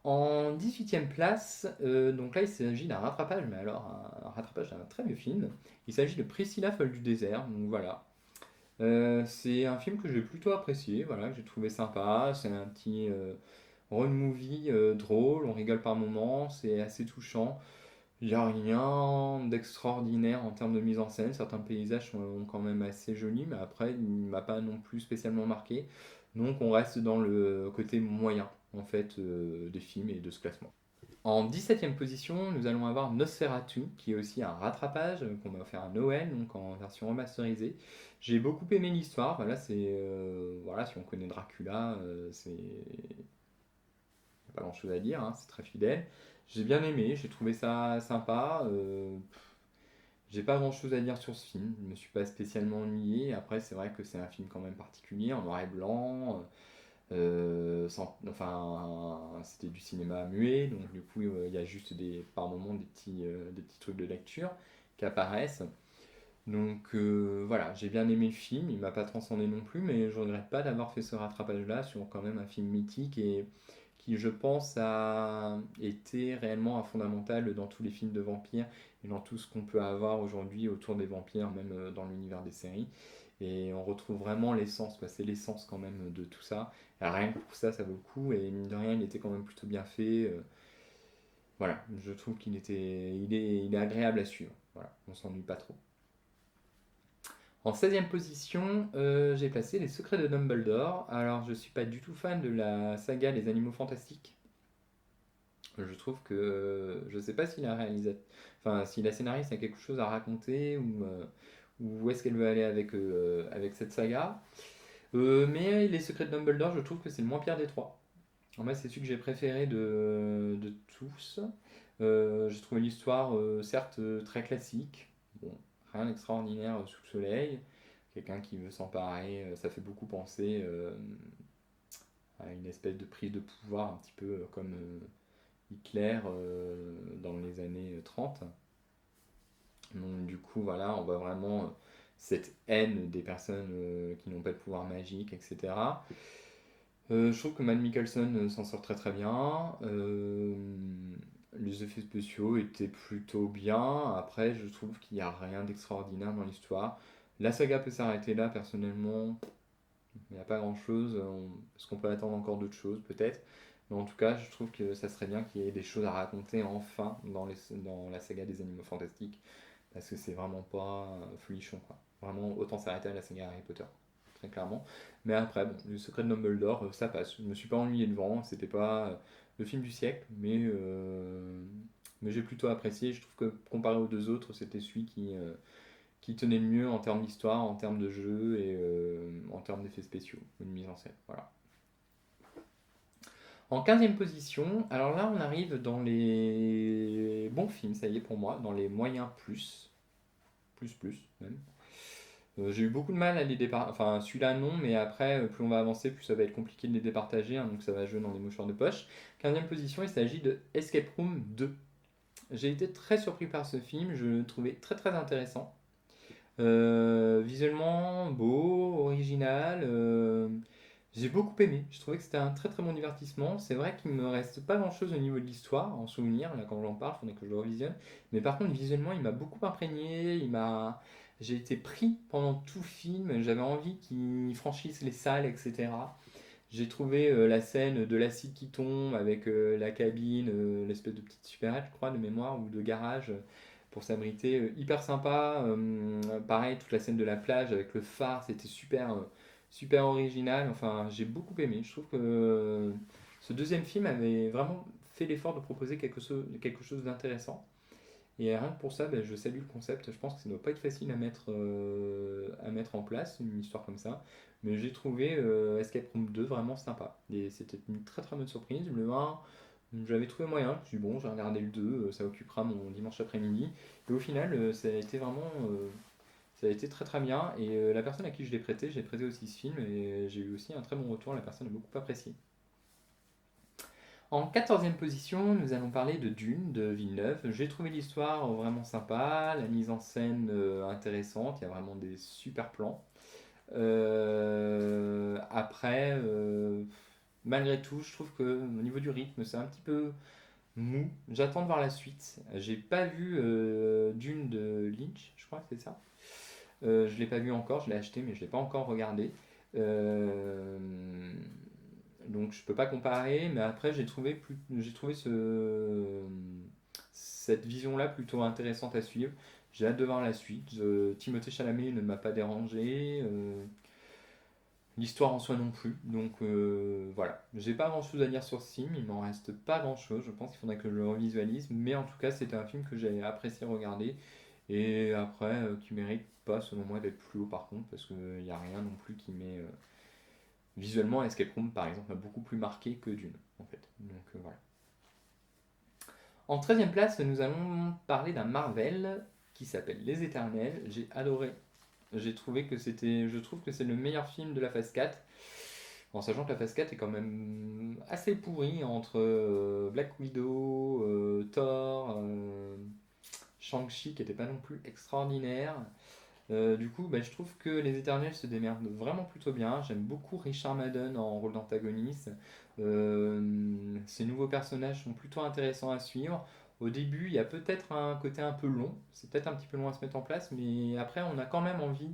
En 18e place, donc là il s'agit d'un rattrapage, mais alors un rattrapage d'un très vieux film. Il s'agit de Priscilla folle du désert, donc voilà. C'est un film que j'ai plutôt apprécié, voilà, que j'ai trouvé sympa. C'est un petit road movie drôle, on rigole par moments, c'est assez touchant. Il n'y a rien d'extraordinaire en termes de mise en scène. Certains paysages sont quand même assez jolis, mais après, il ne m'a pas non plus spécialement marqué. Donc, on reste dans le côté moyen, en fait, des films et de ce classement. En 17e position, nous allons avoir Nosferatu, qui est aussi un rattrapage qu'on m'a offert à Noël, donc en version remasterisée. J'ai beaucoup aimé l'histoire. Voilà, voilà, si on connaît Dracula, c'est pas grand chose à dire, hein, c'est très fidèle. J'ai bien aimé, j'ai trouvé ça sympa. J'ai pas grand chose à dire sur ce film, je me suis pas spécialement ennuyé. Après, c'est vrai que c'est un film quand même particulier, en noir et blanc. Enfin, c'était du cinéma muet, donc du coup, il y a juste par moments des petits trucs de lecture qui apparaissent. Donc voilà, j'ai bien aimé le film, il m'a pas transcendé non plus, mais je regrette pas d'avoir fait ce rattrapage-là sur quand même un film mythique et qui, je pense, a été réellement un fondamental dans tous les films de vampires et dans tout ce qu'on peut avoir aujourd'hui autour des vampires, même dans l'univers des séries. Et on retrouve vraiment l'essence, quoi. C'est l'essence quand même de tout ça. Et rien que pour ça, ça vaut le coup. Et mine de rien, il était quand même plutôt bien fait. voilà, je trouve il est agréable à suivre. Voilà, on s'ennuie pas trop. En 16e position, j'ai placé Les Secrets de Dumbledore. Alors, je suis pas du tout fan de la saga Les Animaux Fantastiques. Je trouve que je sais pas si enfin si la scénariste a quelque chose à raconter ou où est-ce qu'elle veut aller avec cette saga. Mais Les Secrets de Dumbledore, je trouve que c'est le moins pire des trois. En fait, c'est celui que j'ai préféré de tous. J'ai trouvé l'histoire, certes, très classique. Bon, rien d'extraordinaire sous le soleil. Quelqu'un qui veut s'emparer, ça fait beaucoup penser à une espèce de prise de pouvoir, un petit peu comme Hitler dans les années 30. Donc, du coup, voilà, on voit vraiment cette haine des personnes qui n'ont pas de pouvoir magique, etc. Je trouve que Matt Mikkelsen s'en sort très très bien. Les effets spéciaux étaient plutôt bien. Après, je trouve qu'il n'y a rien d'extraordinaire dans l'histoire. La saga peut s'arrêter là, personnellement. Il n'y a pas grand chose. Est-ce qu'on peut attendre encore d'autres choses, peut-être? Mais en tout cas, je trouve que ça serait bien qu'il y ait des choses à raconter enfin dans la saga des Animaux Fantastiques. Parce que c'est vraiment pas folichon, quoi. Vraiment, autant s'arrêter à la saga Harry Potter, très clairement. Mais après, bon, Le Secret de Dumbledore, ça passe. Je me suis pas ennuyé devant, c'était pas le film du siècle, mais j'ai plutôt apprécié. Je trouve que comparé aux deux autres, c'était celui qui tenait le mieux en termes d'histoire, en termes de jeu et en termes d'effets spéciaux, une mise en scène. Voilà. En 15e position, alors là on arrive dans les bons films, ça y est pour moi, dans les moyens plus même. J'ai eu beaucoup de mal à les départager, enfin celui-là non, mais après plus on va avancer, plus ça va être compliqué de les départager, hein, donc ça va jouer dans les mouchoirs de poche. 15e position, il s'agit de Escape Room 2. J'ai été très surpris par ce film, je le trouvais très très intéressant. Visuellement beau, original, j'ai beaucoup aimé. Je trouvais que c'était un très très bon divertissement. C'est vrai qu'il me reste pas grand chose au niveau de l'histoire, en souvenir, là quand j'en parle, il faudrait que je le revisionne. Mais par contre, visuellement, il m'a beaucoup imprégné. J'ai été pris pendant tout le film. J'avais envie qu'il franchisse les salles, etc. J'ai trouvé la scène de l'acide qui tombe avec la cabine, l'espèce de petite supérette, je crois, de mémoire, ou de garage pour s'abriter, hyper sympa. Pareil, toute la scène de la plage avec le phare, c'était super original. Enfin, j'ai beaucoup aimé. Je trouve que ce deuxième film avait vraiment fait l'effort de proposer quelque chose d'intéressant. Et rien que pour ça, ben, je salue le concept. Je pense que ça ne doit pas être facile à mettre en place, une histoire comme ça. Mais j'ai trouvé Escape Room 2 vraiment sympa. Et c'était une très très bonne surprise. Le 1, j'avais trouvé moyen. Je me suis dit, bon, j'ai regardé le 2, ça occupera mon dimanche après-midi. Et au final, ça a été très très bien. Et la personne à qui je l'ai prêté, j'ai prêté aussi ce film. Et j'ai eu aussi un très bon retour. La personne a beaucoup apprécié. En 14e position, nous allons parler de Dune de Villeneuve. J'ai trouvé l'histoire vraiment sympa, la mise en scène intéressante, il y a vraiment des super plans. Après, malgré tout, je trouve que au niveau du rythme, c'est un petit peu mou. J'attends de voir la suite. J'ai pas vu Dune de Lynch, je crois que c'est ça. Je l'ai pas vu encore, je l'ai acheté, mais je l'ai pas encore regardé. Euh, donc je peux pas comparer, mais après j'ai trouvé cette vision-là plutôt intéressante à suivre. J'ai hâte de voir la suite. Timothée Chalamet ne m'a pas dérangé, l'histoire en soi non plus. Donc voilà, j'ai pas grand-chose à dire sur ce film, il m'en reste pas grand-chose. Je pense qu'il faudrait que je le revisualise, mais en tout cas c'était un film que j'ai apprécié regarder et après qui mérite pas selon moi d'être plus haut par contre parce qu'il n'y a rien non plus qui met visuellement, Escape Room, par exemple, m'a beaucoup plus marqué que Dune, en fait. Donc voilà. En 13e place, nous allons parler d'un Marvel qui s'appelle Les Éternels. J'ai adoré. Je trouve que c'est le meilleur film de la phase 4. En sachant que la phase 4 est quand même assez pourrie entre Black Widow, Thor, Shang-Chi qui n'était pas non plus extraordinaire. Du coup, bah, je trouve que les Éternels se démerdent vraiment plutôt bien. J'aime beaucoup Richard Madden en rôle d'antagoniste. Ces nouveaux personnages sont plutôt intéressants à suivre. Au début, il y a peut-être un côté un peu long. C'est peut-être un petit peu long à se mettre en place, mais après, on a quand même envie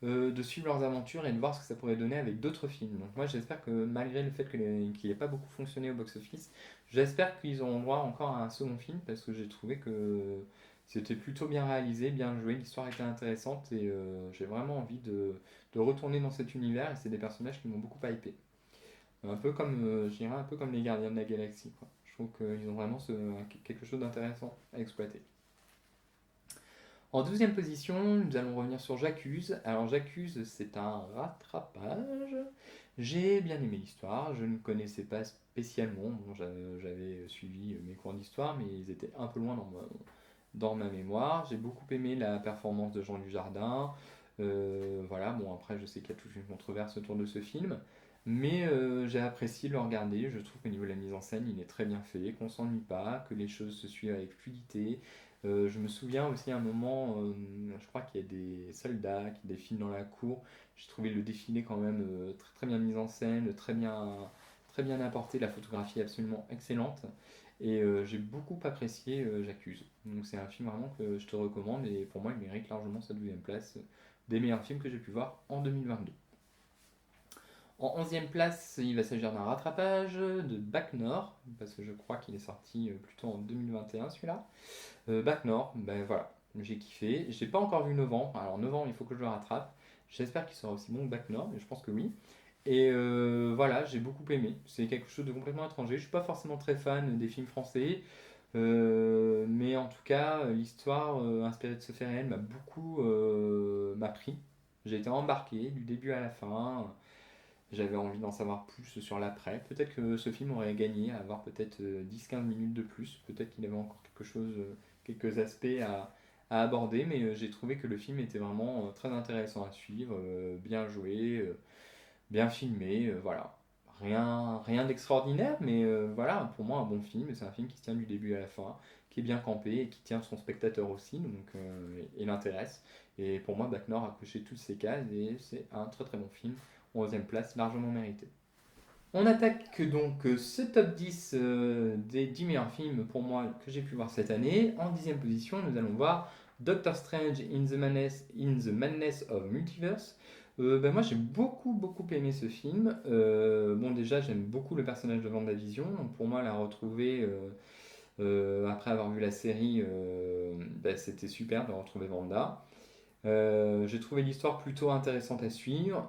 de suivre leurs aventures et de voir ce que ça pourrait donner avec d'autres films. Donc moi j'espère que malgré le fait qu'il n'ait pas beaucoup fonctionné au box-office, j'espère qu'ils auront droit encore à un second film parce que j'ai trouvé que c'était plutôt bien réalisé, bien joué, l'histoire était intéressante et j'ai vraiment envie de retourner dans cet univers et c'est des personnages qui m'ont beaucoup hypé. Un peu comme, je dirais un peu comme les Gardiens de la Galaxie, quoi. Je trouve qu'ils ont vraiment quelque chose d'intéressant à exploiter. En 12e position, nous allons revenir sur J'accuse. Alors J'accuse, c'est un rattrapage. J'ai bien aimé l'histoire, je ne connaissais pas spécialement. Bon, j'avais suivi mes cours d'histoire, mais ils étaient un peu loin dans ma mémoire. J'ai beaucoup aimé la performance de Jean Dujardin. Voilà, bon après je sais qu'il y a toute une controverse autour de ce film, mais j'ai apprécié le regarder. Je trouve qu'au niveau de la mise en scène, il est très bien fait, qu'on s'ennuie pas, que les choses se suivent avec fluidité. Je me souviens aussi à un moment, je crois qu'il y a des soldats qui défilent dans la cour. J'ai trouvé le défilé quand même très, très bien mis en scène, très bien apporté, la photographie est absolument excellente. Et j'ai beaucoup apprécié J'accuse. Donc c'est un film vraiment que je te recommande et pour moi il mérite largement sa 12e place des meilleurs films que j'ai pu voir en 2022. En 11e place, il va s'agir d'un rattrapage de Bac Nord, parce que je crois qu'il est sorti plutôt en 2021 celui-là. Bac Nord, ben voilà, j'ai kiffé. J'ai pas encore vu Novembre, alors Novembre il faut que je le rattrape. J'espère qu'il sera aussi bon que Bac Nord, mais je pense que oui. Et voilà, j'ai beaucoup aimé. C'est quelque chose de complètement étranger. Je suis pas forcément très fan des films français, mais en tout cas, l'histoire inspirée de ce fait réel m'a pris. J'ai été embarqué du début à la fin. J'avais envie d'en savoir plus sur l'après. Peut-être que ce film aurait gagné à avoir peut-être 10-15 minutes de plus. Peut-être qu'il avait encore quelque chose, quelques aspects à aborder, mais j'ai trouvé que le film était vraiment très intéressant à suivre, bien joué, bien filmé, voilà. Rien d'extraordinaire, mais voilà, pour moi un bon film. C'est un film qui se tient du début à la fin, qui est bien campé et qui tient son spectateur aussi, donc et l'intéresse. Et pour moi, Bac Nord a coché toutes ses cases et c'est un très très bon film. 11e place, largement mérité. On attaque donc ce top 10 des 10 meilleurs films pour moi que j'ai pu voir cette année. En 10e position, nous allons voir Doctor Strange in the Madness of Multiverse. Ben moi j'ai beaucoup aimé ce film. Bon déjà j'aime beaucoup le personnage de WandaVision. Donc pour moi la retrouver après avoir vu la série, ben, c'était super de retrouver Wanda. J'ai trouvé l'histoire plutôt intéressante à suivre.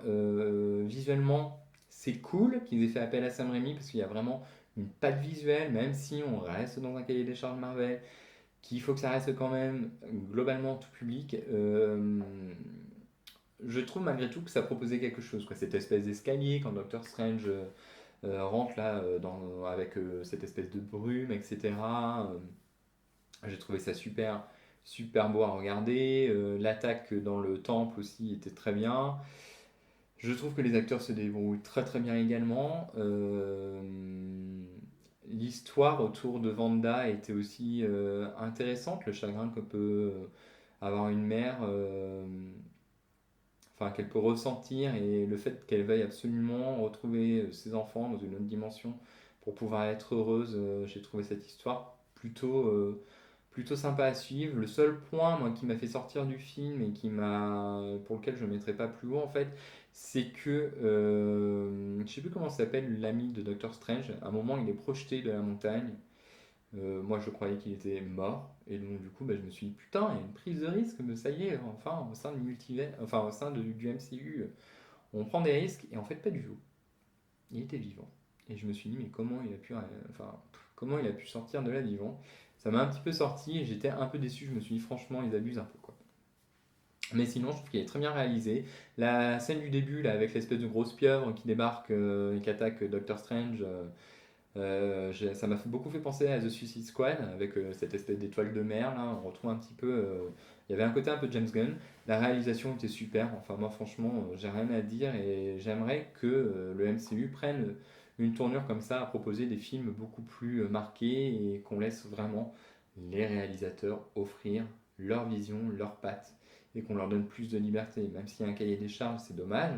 Visuellement, c'est cool qu'ils aient fait appel à Sam Raimi parce qu'il y a vraiment une patte visuelle, même si on reste dans un cahier des charges Marvel, qu'il faut que ça reste quand même globalement tout public. Je trouve malgré tout que ça proposait quelque chose, quoi. Cette espèce d'escalier quand Doctor Strange rentre là avec cette espèce de brume, etc. J'ai trouvé ça super beau à regarder. L'attaque dans le temple aussi était très bien. Je trouve que les acteurs se débrouillent très bien également. L'histoire autour de Vanda était aussi intéressante. Le chagrin que peut avoir une mère, enfin qu'elle peut ressentir et le fait qu'elle veuille absolument retrouver ses enfants dans une autre dimension pour pouvoir être heureuse. J'ai trouvé cette histoire plutôt sympa à suivre. Le seul point moi, qui m'a fait sortir du film et pour lequel je ne mettrai pas plus haut en fait, c'est que je ne sais plus comment s'appelle l'ami de Doctor Strange. À un moment, il est projeté de la montagne. Moi, je croyais qu'il était mort et donc du coup, bah, je me suis dit putain, il y a une prise de risque, mais ça y est, enfin au sein du multivers, enfin au sein du MCU, on prend des risques et en fait pas du tout. Il était vivant. Et je me suis dit, mais comment il a pu sortir de là vivant? Ça m'a un petit peu sorti et j'étais un peu déçu. Je me suis dit, franchement, ils abusent un peu, quoi. Mais sinon, je trouve qu'il est très bien réalisé. La scène du début, là, avec l'espèce de grosse pieuvre qui débarque et qui attaque Doctor Strange, ça m'a beaucoup fait penser à The Suicide Squad, avec cette espèce d'étoile de mer, là. On retrouve un petit peu. Il y avait un côté un peu James Gunn. La réalisation était super. Enfin, moi, franchement, j'ai rien à dire et j'aimerais que le MCU prenne une tournure comme ça à proposer des films beaucoup plus marqués et qu'on laisse vraiment les réalisateurs offrir leur vision, leur patte et qu'on leur donne plus de liberté. Même s'il y a un cahier des charges, c'est dommage.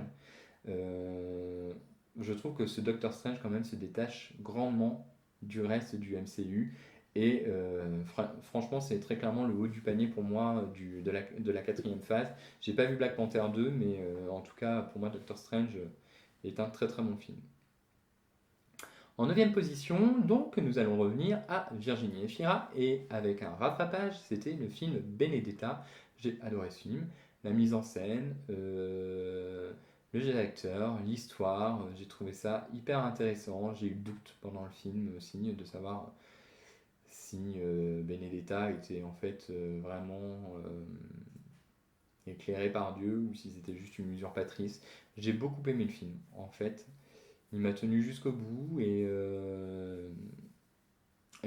Euh, je trouve que ce Doctor Strange quand même se détache grandement du reste du MCU Et franchement, c'est très clairement le haut du panier pour moi de la quatrième phase. J'ai pas vu Black Panther 2, mais en tout cas, pour moi, Doctor Strange est un très très bon film. En neuvième position, donc, nous allons revenir à Virginie Efira, et avec un rattrapage, c'était le film Benedetta. J'ai adoré ce film, la mise en scène, le jeu d'acteur, l'histoire, j'ai trouvé ça hyper intéressant. J'ai eu le doute pendant le film aussi de savoir si Benedetta était en fait vraiment éclairé par Dieu ou si c'était juste une usurpatrice. J'ai beaucoup aimé le film, en fait. Il m'a tenu jusqu'au bout et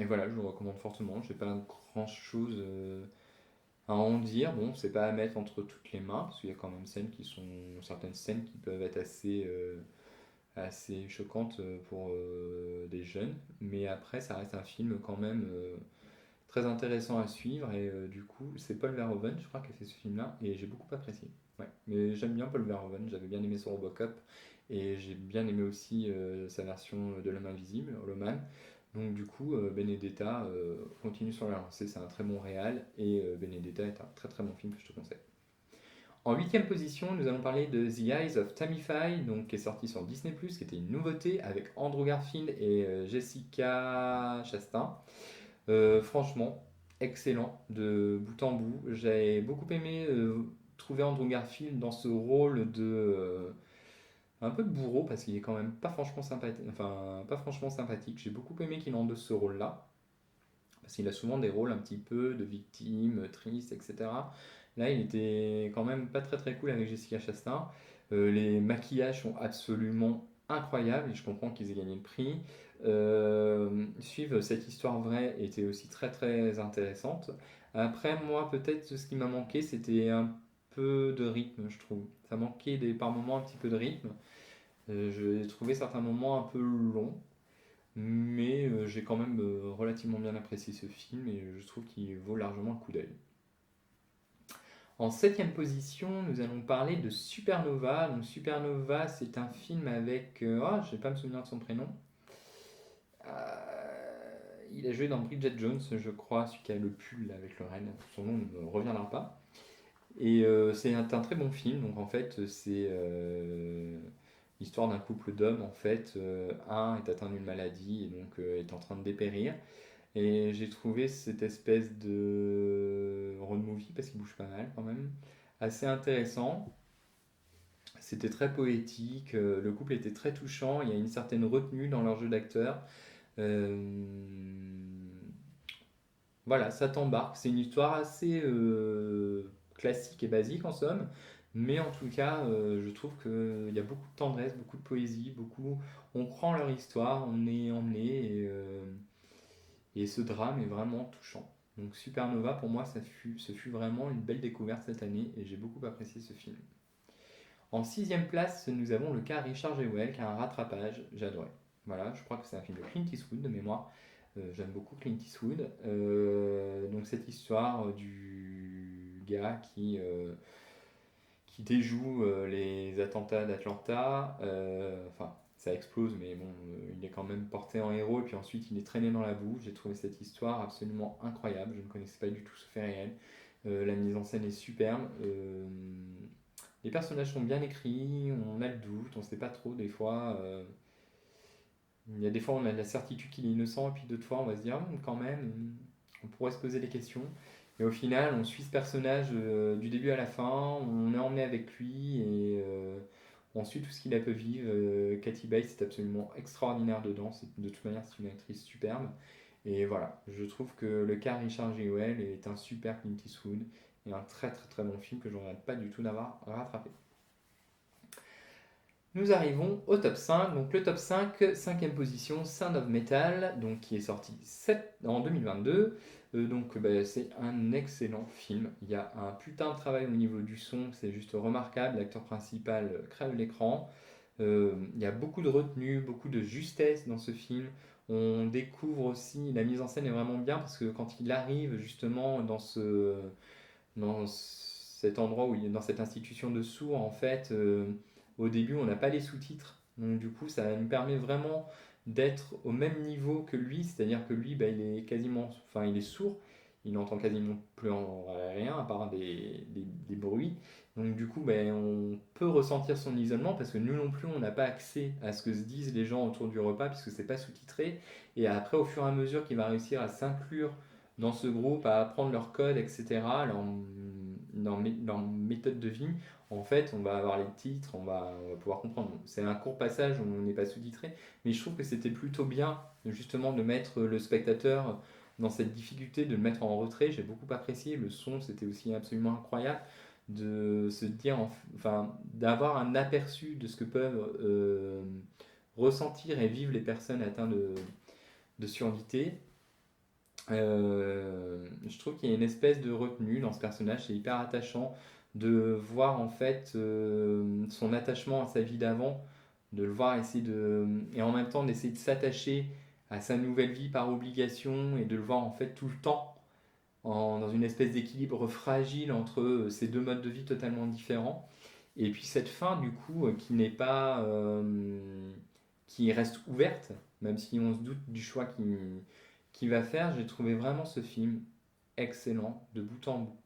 voilà, je le recommande fortement. J'ai pas grand chose à en dire. Bon, c'est pas à mettre entre toutes les mains parce qu'il y a quand même certaines scènes qui peuvent être assez choquantes pour des jeunes. Mais après, ça reste un film quand même très intéressant à suivre et du coup, c'est Paul Verhoeven, je crois, qui a fait ce film-là et j'ai beaucoup apprécié. Ouais. Mais j'aime bien Paul Verhoeven, j'avais bien aimé son Robocop et j'ai bien aimé aussi sa version de L'Homme Invisible, Hollow Man. Donc du coup, Benedetta continue sur la lancée, c'est un très bon réal et Benedetta est un très très bon film que je te conseille. En huitième position, nous allons parler de The Eyes of Tammy Faye, donc, qui est sorti sur Disney+, qui était une nouveauté avec Andrew Garfield et Jessica Chastain. Franchement, excellent de bout en bout. J'ai beaucoup aimé trouver Andrew Garfield dans ce rôle de un peu de bourreau parce qu'il est quand même pas franchement sympathique. Enfin, pas franchement sympathique. J'ai beaucoup aimé qu'il endosse ce rôle-là parce qu'il a souvent des rôles un petit peu de victime, triste, etc. Là, il était quand même pas très très cool avec Jessica Chastain. Les maquillages sont absolument incroyables et je comprends qu'ils aient gagné le prix. Suivre cette histoire vraie était aussi très très intéressante. Après, moi, peut-être ce qui m'a manqué, c'était un peu de rythme, je trouve. Ça manquait par moments un petit peu de rythme. J'ai trouvé certains moments un peu longs, mais j'ai quand même relativement bien apprécié ce film et je trouve qu'il vaut largement le coup d'œil. En septième position, nous allons parler de Supernova. Donc Supernova, c'est un film avec... je ne vais pas me souvenir de son prénom. Il a joué dans Bridget Jones, je crois, celui qui a le pull avec le renne. Son nom ne me reviendra pas. Et c'est un très bon film. Donc en fait, c'est l'histoire d'un couple d'hommes. En fait, un est atteint d'une maladie et donc est en train de dépérir. Et j'ai trouvé cette espèce de road movie, parce qu'il bouge pas mal quand même, assez intéressant. C'était très poétique, le couple était très touchant, il y a une certaine retenue dans leur jeu d'acteur. Euh, voilà, ça t'embarque. C'est une histoire assez classique et basique en somme, mais en tout cas, je trouve qu'il y a beaucoup de tendresse, beaucoup de poésie, on croit en leur histoire, on est emmené et ce drame est vraiment touchant. Donc Supernova, pour moi, ce fut vraiment une belle découverte cette année et j'ai beaucoup apprécié ce film. En sixième place, nous avons le cas Richard Jewell, qui a un rattrapage, j'ai adoré. Voilà, je crois que c'est un film de Clint Eastwood de mémoire. J'aime beaucoup Clint Eastwood. Donc cette histoire du gars qui déjoue les attentats d'Atlanta. Enfin, ça explose, mais bon, il est quand même porté en héros, et puis ensuite il est traîné dans la boue. J'ai trouvé cette histoire absolument incroyable, je ne connaissais pas du tout ce fait réel. La mise en scène est superbe. Les personnages sont bien écrits, on a le doute, on ne sait pas trop des fois. Il y a des fois on a la certitude qu'il est innocent, et puis d'autres fois on va se dire quand même, on pourrait se poser des questions. Et au final, on suit ce personnage du début à la fin, on est emmené avec lui et on suit tout ce qu'il a pu vivre. Kathy Bates est absolument extraordinaire dedans, de toute manière c'est une actrice superbe. Et voilà, je trouve que le cas Richard Jewell est un super Clint Eastwood et un très très très bon film que je ne regrette pas du tout d'avoir rattrapé. Nous arrivons au top 5. Donc le top 5, cinquième position, Sound of Metal, donc qui est sorti en 2022. C'est un excellent film. Il y a un putain de travail au niveau du son, c'est juste remarquable. L'acteur principal crève l'écran. Il y a beaucoup de retenue, beaucoup de justesse dans ce film. On découvre aussi, la mise en scène est vraiment bien parce que quand il arrive justement dans cet endroit où il est dans cette institution de sourds, en fait, au début, on n'a pas les sous-titres. Donc, du coup, ça nous permet vraiment d'être au même niveau que lui, c'est-à-dire que lui, bah, il est quasiment, enfin, il est sourd, il n'entend quasiment plus rien à part des bruits. Donc du coup, ben, on peut ressentir son isolement parce que nous non plus, on n'a pas accès à ce que se disent les gens autour du repas puisque c'est pas sous-titré. Et après, au fur et à mesure qu'il va réussir à s'inclure dans ce groupe, à apprendre leur code, etc., leur méthode de vie, en fait, on va avoir les titres, on va pouvoir comprendre. Bon, c'est un court passage où on n'est pas sous-titré, mais je trouve que c'était plutôt bien justement de mettre le spectateur dans cette difficulté, de le mettre en retrait. J'ai beaucoup apprécié, le son c'était aussi absolument incroyable de se dire, enfin, d'avoir un aperçu de ce que peuvent ressentir et vivre les personnes atteintes de surdité. Je trouve qu'il y a une espèce de retenue dans ce personnage, c'est hyper attachant de voir en fait son attachement à sa vie d'avant, de le voir essayer et en même temps d'essayer de s'attacher à sa nouvelle vie par obligation et de le voir en fait tout le temps dans une espèce d'équilibre fragile entre ces deux modes de vie totalement différents. Et puis cette fin du coup qui n'est pas qui reste ouverte, même si on se doute du choix qu'il va faire, j'ai trouvé vraiment ce film excellent de bout en bout.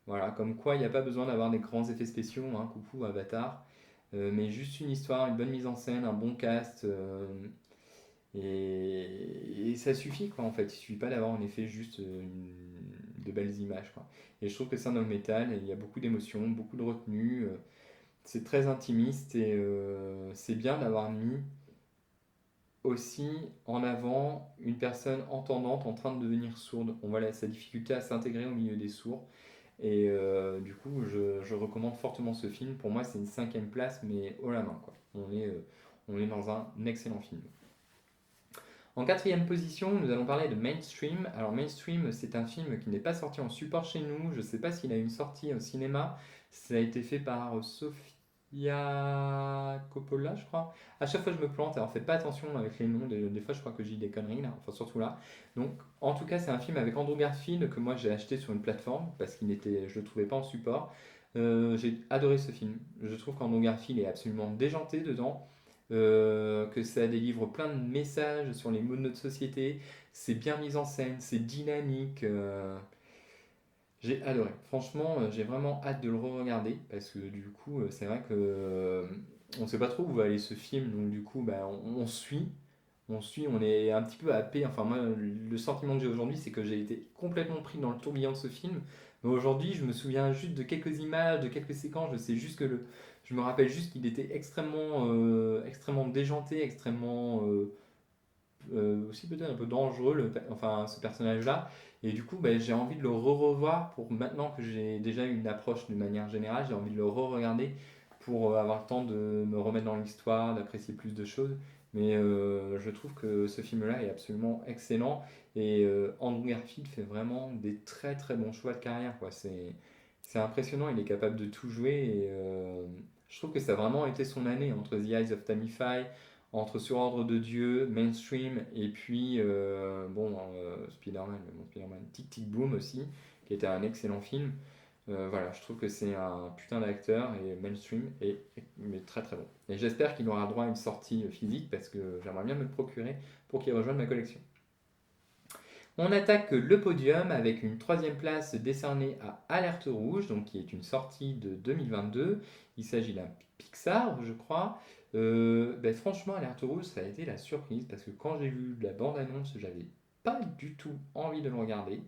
Voilà, comme quoi il n'y a pas besoin d'avoir des grands effets spéciaux, hein, coucou Avatar, mais juste une histoire, une bonne mise en scène, un bon cast, et ça suffit quoi en fait. Il suffit pas d'avoir en effet juste de belles images quoi. Et je trouve que Sound of Metal, il y a beaucoup d'émotions, beaucoup de retenue, c'est très intimiste et c'est bien d'avoir mis aussi en avant une personne entendante en train de devenir sourde. On voit sa difficulté à s'intégrer au milieu des sourds. Et du coup, je recommande fortement ce film. Pour moi, c'est une cinquième place, mais haut la main, quoi. On est dans un excellent film. En quatrième position, nous allons parler de Mainstream. Alors Mainstream, c'est un film qui n'est pas sorti en support chez nous. Je ne sais pas s'il a une sortie au cinéma. Ça a été fait par Sofia Coppola, je crois. À chaque fois, je me plante. Alors faites pas attention avec les noms. Des fois, je crois que j'ai des conneries là. Enfin, surtout là. Donc, en tout cas, c'est un film avec Andrew Garfield que moi j'ai acheté sur une plateforme parce je le trouvais pas en support. J'ai adoré ce film. Je trouve qu'Andrew Garfield est absolument déjanté dedans, que ça délivre plein de messages sur les mots de notre société. C'est bien mis en scène, c'est dynamique. J'ai adoré. Franchement, j'ai vraiment hâte de le re-regarder parce que du coup, c'est vrai que on sait pas trop où va aller ce film, donc du coup, bah, on est un petit peu happé. Enfin, moi, le sentiment que j'ai aujourd'hui, c'est que j'ai été complètement pris dans le tourbillon de ce film. Mais aujourd'hui, je me souviens juste de quelques images, de quelques séquences. Je me rappelle juste qu'il était extrêmement déjanté, extrêmement aussi peut-être un peu dangereux, enfin, ce personnage-là. Et du coup, bah, j'ai envie de le re-revoir pour maintenant que j'ai déjà une approche de manière générale. J'ai envie de le re-regarder pour avoir le temps de me remettre dans l'histoire, d'apprécier plus de choses. Mais je trouve que ce film-là est absolument excellent et Andrew Garfield fait vraiment des très très bons choix de carrière, quoi. C'est impressionnant, il est capable de tout jouer et je trouve que ça a vraiment été son année entre The Eyes of Tamify, entre Sur Ordre de Dieu, Mainstream et puis Spider-Man, mais bon, Spider-Man Tic Tic Boom aussi, qui était un excellent film. Voilà, je trouve que c'est un putain d'acteur et Mainstream est mais très très bon. Et j'espère qu'il aura droit à une sortie physique parce que j'aimerais bien me le procurer pour qu'il rejoigne ma collection. On attaque le podium avec une troisième place décernée à Alerte Rouge, donc qui est une sortie de 2022. Il s'agit d'un Pixar, je crois. Ben franchement, Alerte Rouge, ça a été la surprise parce que quand j'ai vu la bande-annonce, j'avais pas du tout envie de le regarder.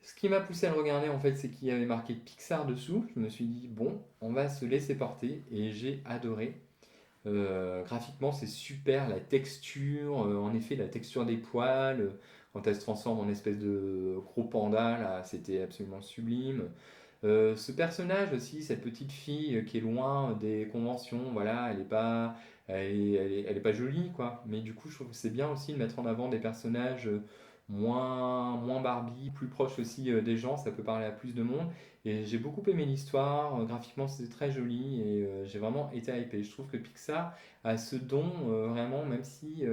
Ce qui m'a poussé à le regarder, en fait, c'est qu'il y avait marqué Pixar dessous. Je me suis dit, bon, on va se laisser porter et j'ai adoré. Graphiquement, c'est super, la texture, en effet, la texture des poils, quand elle se transforme en espèce de gros panda, là, c'était absolument sublime. Ce personnage aussi, cette petite fille qui est loin des conventions, voilà, elle est pas jolie, quoi. Mais du coup, je trouve que c'est bien aussi de mettre en avant des personnages moins Barbie, plus proches aussi des gens, ça peut parler à plus de monde. Et j'ai beaucoup aimé l'histoire, graphiquement c'était très joli et j'ai vraiment été hypé. Je trouve que Pixar a ce don vraiment, même si,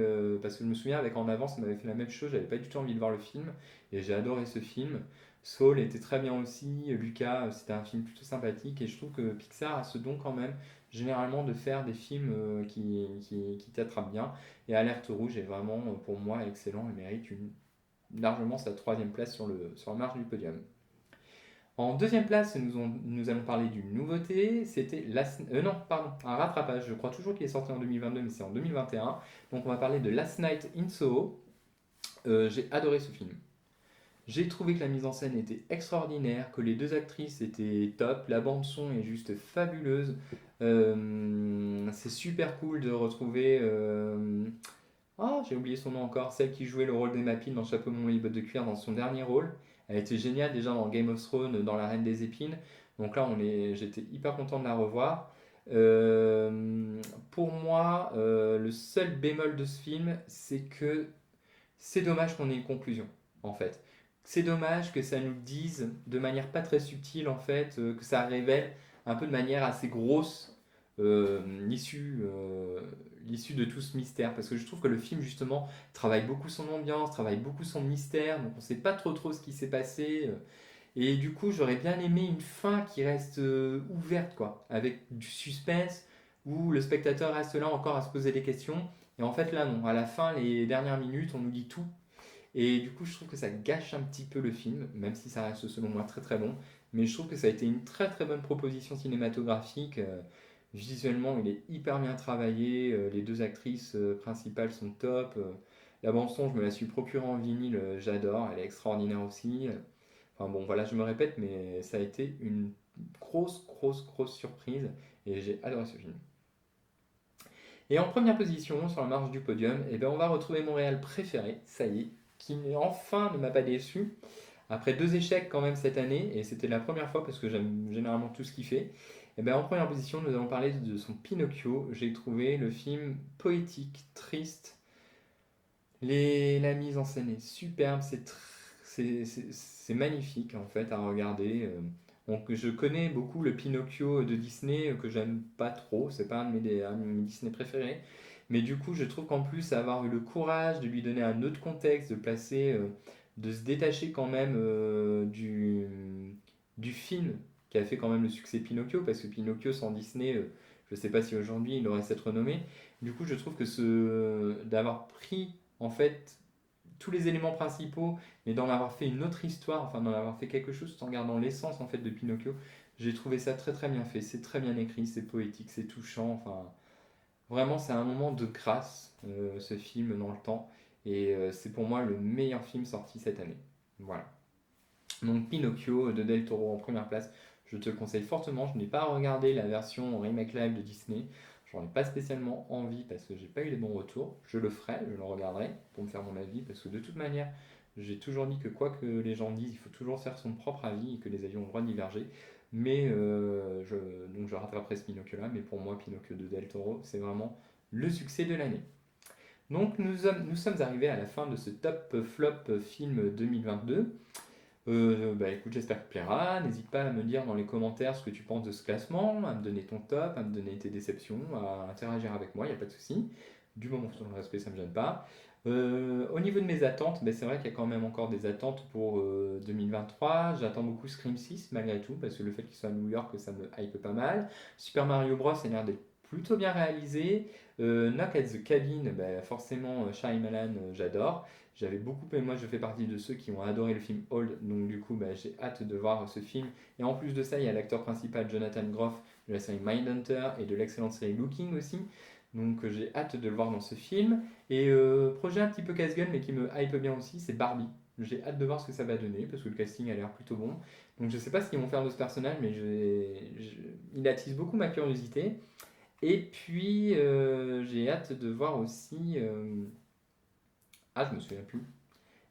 parce que je me souviens avec En Avant, ça m'avait fait la même chose, j'avais pas du tout envie de voir le film et j'ai adoré ce film. Soul était très bien aussi, Lucas, c'était un film plutôt sympathique et je trouve que Pixar a ce don quand même généralement de faire des films qui t'attrapent bien. Et Alerte Rouge est vraiment, pour moi, excellent et mérite largement sa troisième place sur la marge du podium. En deuxième place, nous allons parler d'une nouveauté, c'était non, pardon, un rattrapage. Je crois toujours qu'il est sorti en 2022, mais c'est en 2021. Donc on va parler de Last Night in Soho. J'ai adoré ce film. J'ai trouvé que la mise en scène était extraordinaire, que les deux actrices étaient top, la bande son est juste fabuleuse. C'est super cool de retrouver. Ah, j'ai oublié son nom encore, celle qui jouait le rôle d'Emma Peel dans Chapeau melon et bottes de cuir dans son dernier rôle. Elle était géniale déjà dans Game of Thrones, dans La Reine des Épines. Donc là, j'étais hyper content de la revoir. Pour moi, le seul bémol de ce film, c'est que c'est dommage qu'on ait une conclusion, en fait. C'est dommage que ça nous dise de manière pas très subtile, en fait, que ça révèle un peu de manière assez grosse l'issue l'issue de tout ce mystère. Parce que je trouve que le film, justement, travaille beaucoup son ambiance, travaille beaucoup son mystère, donc on sait pas trop ce qui s'est passé. Et du coup, j'aurais bien aimé une fin qui reste ouverte, quoi, avec du suspense, où le spectateur reste là encore à se poser des questions. Et en fait, là, non. À la fin, les dernières minutes, on nous dit tout. Et du coup, je trouve que ça gâche un petit peu le film, même si ça reste selon moi très très bon. Mais je trouve que ça a été une très très bonne proposition cinématographique. Visuellement, il est hyper bien travaillé. Les deux actrices principales sont top. La bande-son, je me la suis procurée en vinyle, j'adore. Elle est extraordinaire aussi. Enfin bon, voilà, je me répète, mais ça a été une grosse surprise. Et j'ai adoré ce film. Et en première position, sur la marge du podium, eh ben, on va retrouver mon réal préféré, ça y est, qui enfin ne m'a pas déçu. Après deux échecs quand même cette année, et c'était la première fois parce que j'aime généralement tout ce qu'il fait. Et ben, en première position, nous allons parler de son Pinocchio. J'ai trouvé le film poétique, triste. La mise en scène est superbe, c'est magnifique en fait à regarder. Donc je connais beaucoup le Pinocchio de Disney que j'aime pas trop, c'est pas un de mes Disney préférés. Mais du coup, je trouve qu'en plus, avoir eu le courage de lui donner un autre contexte, de se détacher quand même du film qui a fait quand même le succès Pinocchio, parce que Pinocchio sans Disney, je sais pas si aujourd'hui il aurait cette renommée. Du coup, je trouve que d'avoir pris en fait tous les éléments principaux, mais d'en avoir fait une autre histoire, enfin d'en avoir fait quelque chose tout en gardant l'essence en fait de Pinocchio, j'ai trouvé ça très très bien fait, c'est très bien écrit, c'est poétique, c'est touchant, enfin vraiment c'est un moment de grâce ce film dans le temps, et c'est pour moi le meilleur film sorti cette année. Voilà. Donc Pinocchio de Del Toro en première place, je te le conseille fortement. Je n'ai pas regardé la version remake live de Disney. J'en ai pas spécialement envie parce que j'ai pas eu les bons retours. Je le ferai, je le regarderai pour me faire mon avis parce que de toute manière, j'ai toujours dit que quoi que les gens disent, il faut toujours faire son propre avis et que les avis ont le droit de diverger. Mais donc je rattraperai ce Pinocchio là, mais pour moi Pinocchio de Del Toro, c'est vraiment le succès de l'année. Donc nous sommes arrivés à la fin de ce top flop film 2022. Bah écoute, j'espère qu'il te plaira. N'hésite pas à me dire dans les commentaires ce que tu penses de ce classement, à me donner ton top, à me donner tes déceptions, à interagir avec moi, il n'y a pas de souci. Du moment que tu as le respect, ça ne me gêne pas. Au niveau de mes attentes, bah, c'est vrai qu'il y a quand même encore des attentes pour 2023. J'attends beaucoup Scream 6 malgré tout, parce que le fait qu'il soit à New York, ça me hype pas mal. Super Mario Bros. A l'air d'être plutôt bien réalisé. Knock at the Cabin, bah, forcément, Shyamalan, j'adore. J'avais beaucoup aimé, moi je fais partie de ceux qui ont adoré le film Old, donc du coup bah, j'ai hâte de voir ce film. Et en plus de ça, il y a l'acteur principal Jonathan Groff de la série Mindhunter et de l'excellente série Looking aussi. Donc j'ai hâte de le voir dans ce film. Et projet un petit peu casse-gueule mais qui me hype bien aussi, c'est Barbie. J'ai hâte de voir ce que ça va donner parce que le casting a l'air plutôt bon. Donc je sais pas ce qu'ils vont faire de ce personnage, mais il attise beaucoup ma curiosité. Et puis j'ai hâte de voir aussi. Ah, je me souviens plus.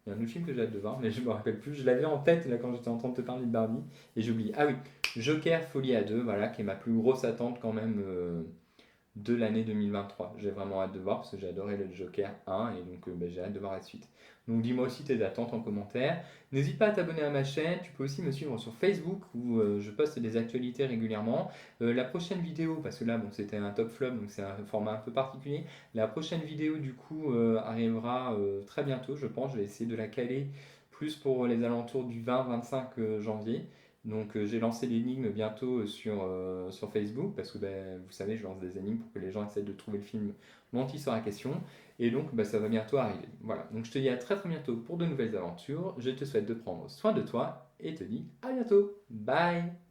Il y a un autre film que j'ai hâte de voir, mais je me rappelle plus. Je l'avais en tête là quand j'étais en train de te parler de Barbie et j'ai oublié. Ah oui, Joker Folie à deux, voilà, qui est ma plus grosse attente quand même de l'année 2023. J'ai vraiment hâte de voir parce que j'ai adoré le Joker 1 et donc j'ai hâte de voir la suite. Donc dis-moi aussi tes attentes en commentaire. N'hésite pas à t'abonner à ma chaîne. Tu peux aussi me suivre sur Facebook où je poste des actualités régulièrement. La prochaine vidéo, parce que là bon, c'était un top flop donc c'est un format un peu particulier. La prochaine vidéo du coup arrivera très bientôt je pense. Je vais essayer de la caler plus pour les alentours du 20-25 janvier. Donc j'ai lancé l'énigme bientôt sur Facebook parce que vous savez, je lance des énigmes pour que les gens essaient de trouver le film dont il sera question. Et donc ça va bientôt arriver. Voilà, donc je te dis à très très bientôt pour de nouvelles aventures. Je te souhaite de prendre soin de toi et te dis à bientôt. Bye!